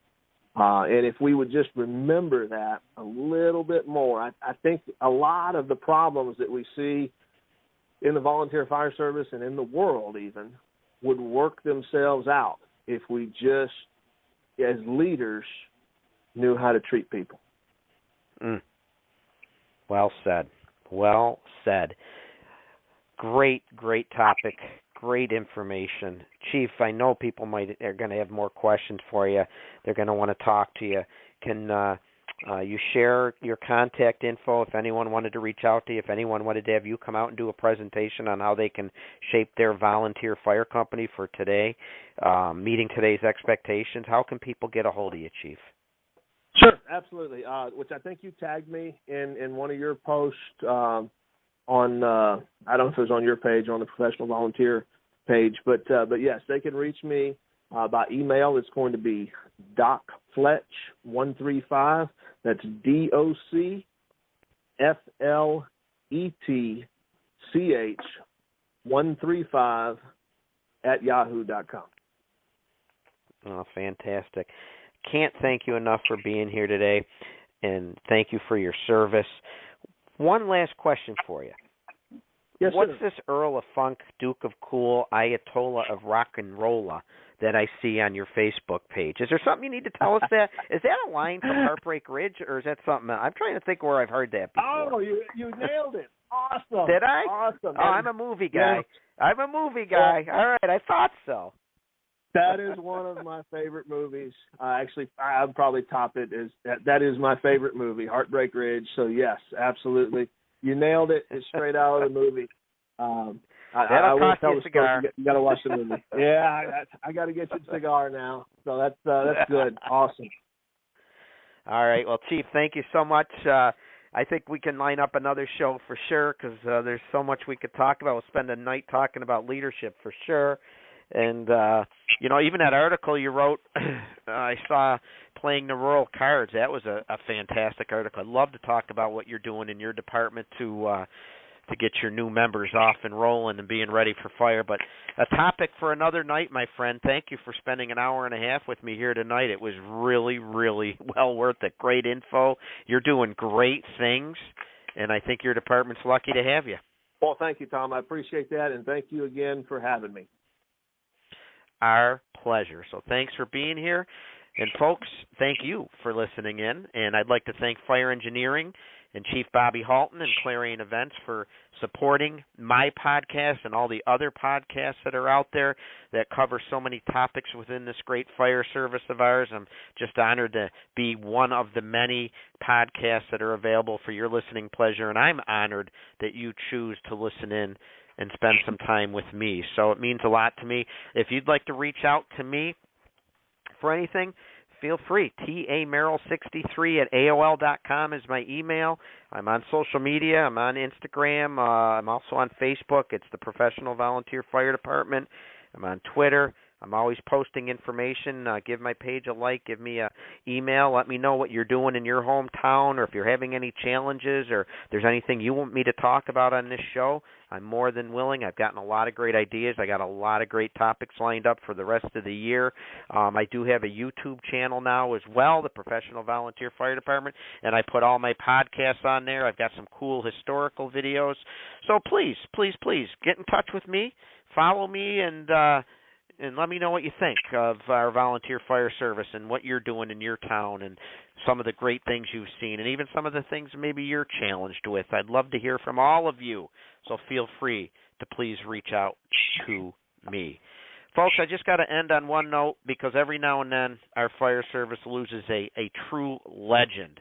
And if we would just remember that a little bit more, I think a lot of the problems that we see in the volunteer fire service and in the world even would work themselves out if we just, as leaders, knew how to treat people. Well said. Well said. Great topic. Great information. Chief, I know people are going to have more questions for you. They're going to want to talk to you. Can you share your contact info if anyone wanted to reach out to you, if anyone wanted to have you come out and do a presentation on how they can shape their volunteer fire company for today, meeting today's expectations? How can people get a hold of you, Chief? Sure, absolutely. Which I think you tagged me in one of your posts on, I don't know if it was on your page or on the professional volunteer page, but yes, they can reach me by email. It's going to be DocFletch135. That's DocFletch 135@yahoo.com. Oh, fantastic. Can't thank you enough for being here today, and thank you for your service. One last question for you. Yes, What's sir. this Earl of Funk, Duke of Cool, Ayatollah of Rock and Rolla that I see on your Facebook page? Is there something you need to tell us that? Is that a line from Heartbreak Ridge, or is that something else? I'm trying to think where I've heard that before. Oh, you nailed it. Awesome. Did I? Awesome. Oh, I'm a movie guy. Yeah. I'm a movie guy. All right, I thought so. That is one of my favorite movies. Actually, I'd probably top it as that is my favorite movie, Heartbreak Ridge. So yes, absolutely, you nailed it. It's straight out of the movie. I will tell you a cigar. You got to watch the movie. Yeah, I got to get you a cigar now. So that's good. Awesome. All right. Well, Chief, thank you so much. I think we can line up another show for sure because there's so much we could talk about. We'll spend a night talking about leadership for sure. And, even that article you wrote, I saw playing the rural cards. That was a fantastic article. I'd love to talk about what you're doing in your department to get your new members off and rolling and being ready for fire. But a topic for another night, my friend. Thank you for spending an hour and a half with me here tonight. It was really, really well worth it. Great info. You're doing great things, and I think your department's lucky to have you. Well, thank you, Tom. I appreciate that, and thank you again for having me. Our pleasure. So thanks for being here. And folks, thank you for listening in. And I'd like to thank Fire Engineering and Chief Bobby Halton and Clarion Events for supporting my podcast and all the other podcasts that are out there that cover so many topics within this great fire service of ours. I'm just honored to be one of the many podcasts that are available for your listening pleasure, and I'm honored that you choose to listen in and spend some time with me. So it means a lot to me. If you'd like to reach out to me for anything, feel free. tamerrill63@AOL.com is my email. I'm on social media. I'm on Instagram. I'm also on Facebook. It's the Professional Volunteer Fire Department. I'm on Twitter. I'm always posting information. Give my page a like. Give me an email. Let me know what you're doing in your hometown, or if you're having any challenges, or if there's anything you want me to talk about on this show. I'm more than willing. I've gotten a lot of great ideas. I got a lot of great topics lined up for the rest of the year. I do have a YouTube channel now as well, the Professional Volunteer Fire Department, and I put all my podcasts on there. I've got some cool historical videos. So please, please, please get in touch with me. Follow me and let me know what you think of our volunteer fire service and what you're doing in your town and some of the great things you've seen and even some of the things maybe you're challenged with. I'd love to hear from all of you, so feel free to please reach out to me. Folks, I just got to end on one note because every now and then our fire service loses a true legend,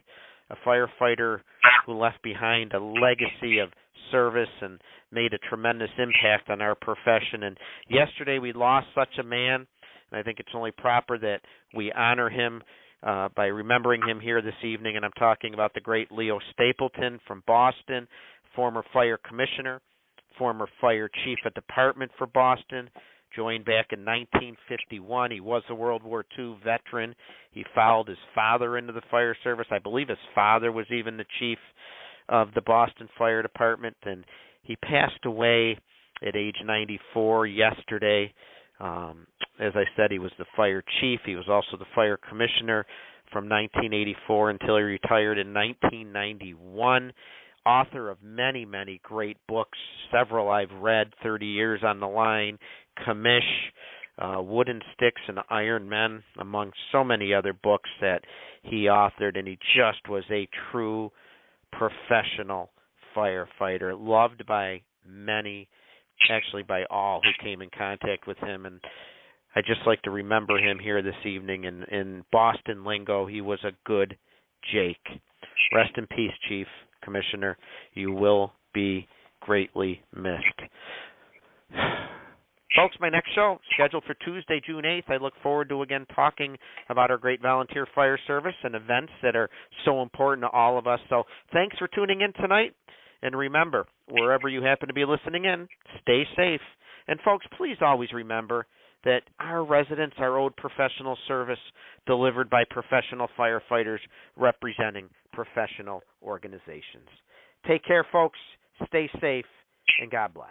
a firefighter who left behind a legacy of service and made a tremendous impact on our profession. And yesterday we lost such a man, and I think it's only proper that we honor him by remembering him here this evening. And I'm talking about the great Leo Stapleton from Boston, former fire commissioner, former fire chief of department for Boston, joined back in 1951. He was a World War II veteran. He followed his father into the fire service. I believe his father was even the chief of the Boston Fire Department, and he passed away at age 94 yesterday. As I said, he was the fire chief. He was also the fire commissioner from 1984 until he retired in 1991. Author of many, many great books, several I've read, 30 Years on the Line, Commish, Wooden Sticks and Iron Men, among so many other books that he authored, and he just was a true professional firefighter, loved by many, actually by all who came in contact with him. And I just like to remember him here this evening. In Boston lingo, he was a good Jake. Rest in peace, Chief Commissioner. You will be greatly missed. Folks, my next show scheduled for Tuesday, June 8th. I look forward to again talking about our great volunteer fire service and events that are so important to all of us. So thanks for tuning in tonight. And remember, wherever you happen to be listening in, stay safe. And folks, please always remember that our residents are owed professional service delivered by professional firefighters representing professional organizations. Take care, folks. Stay safe, and God bless.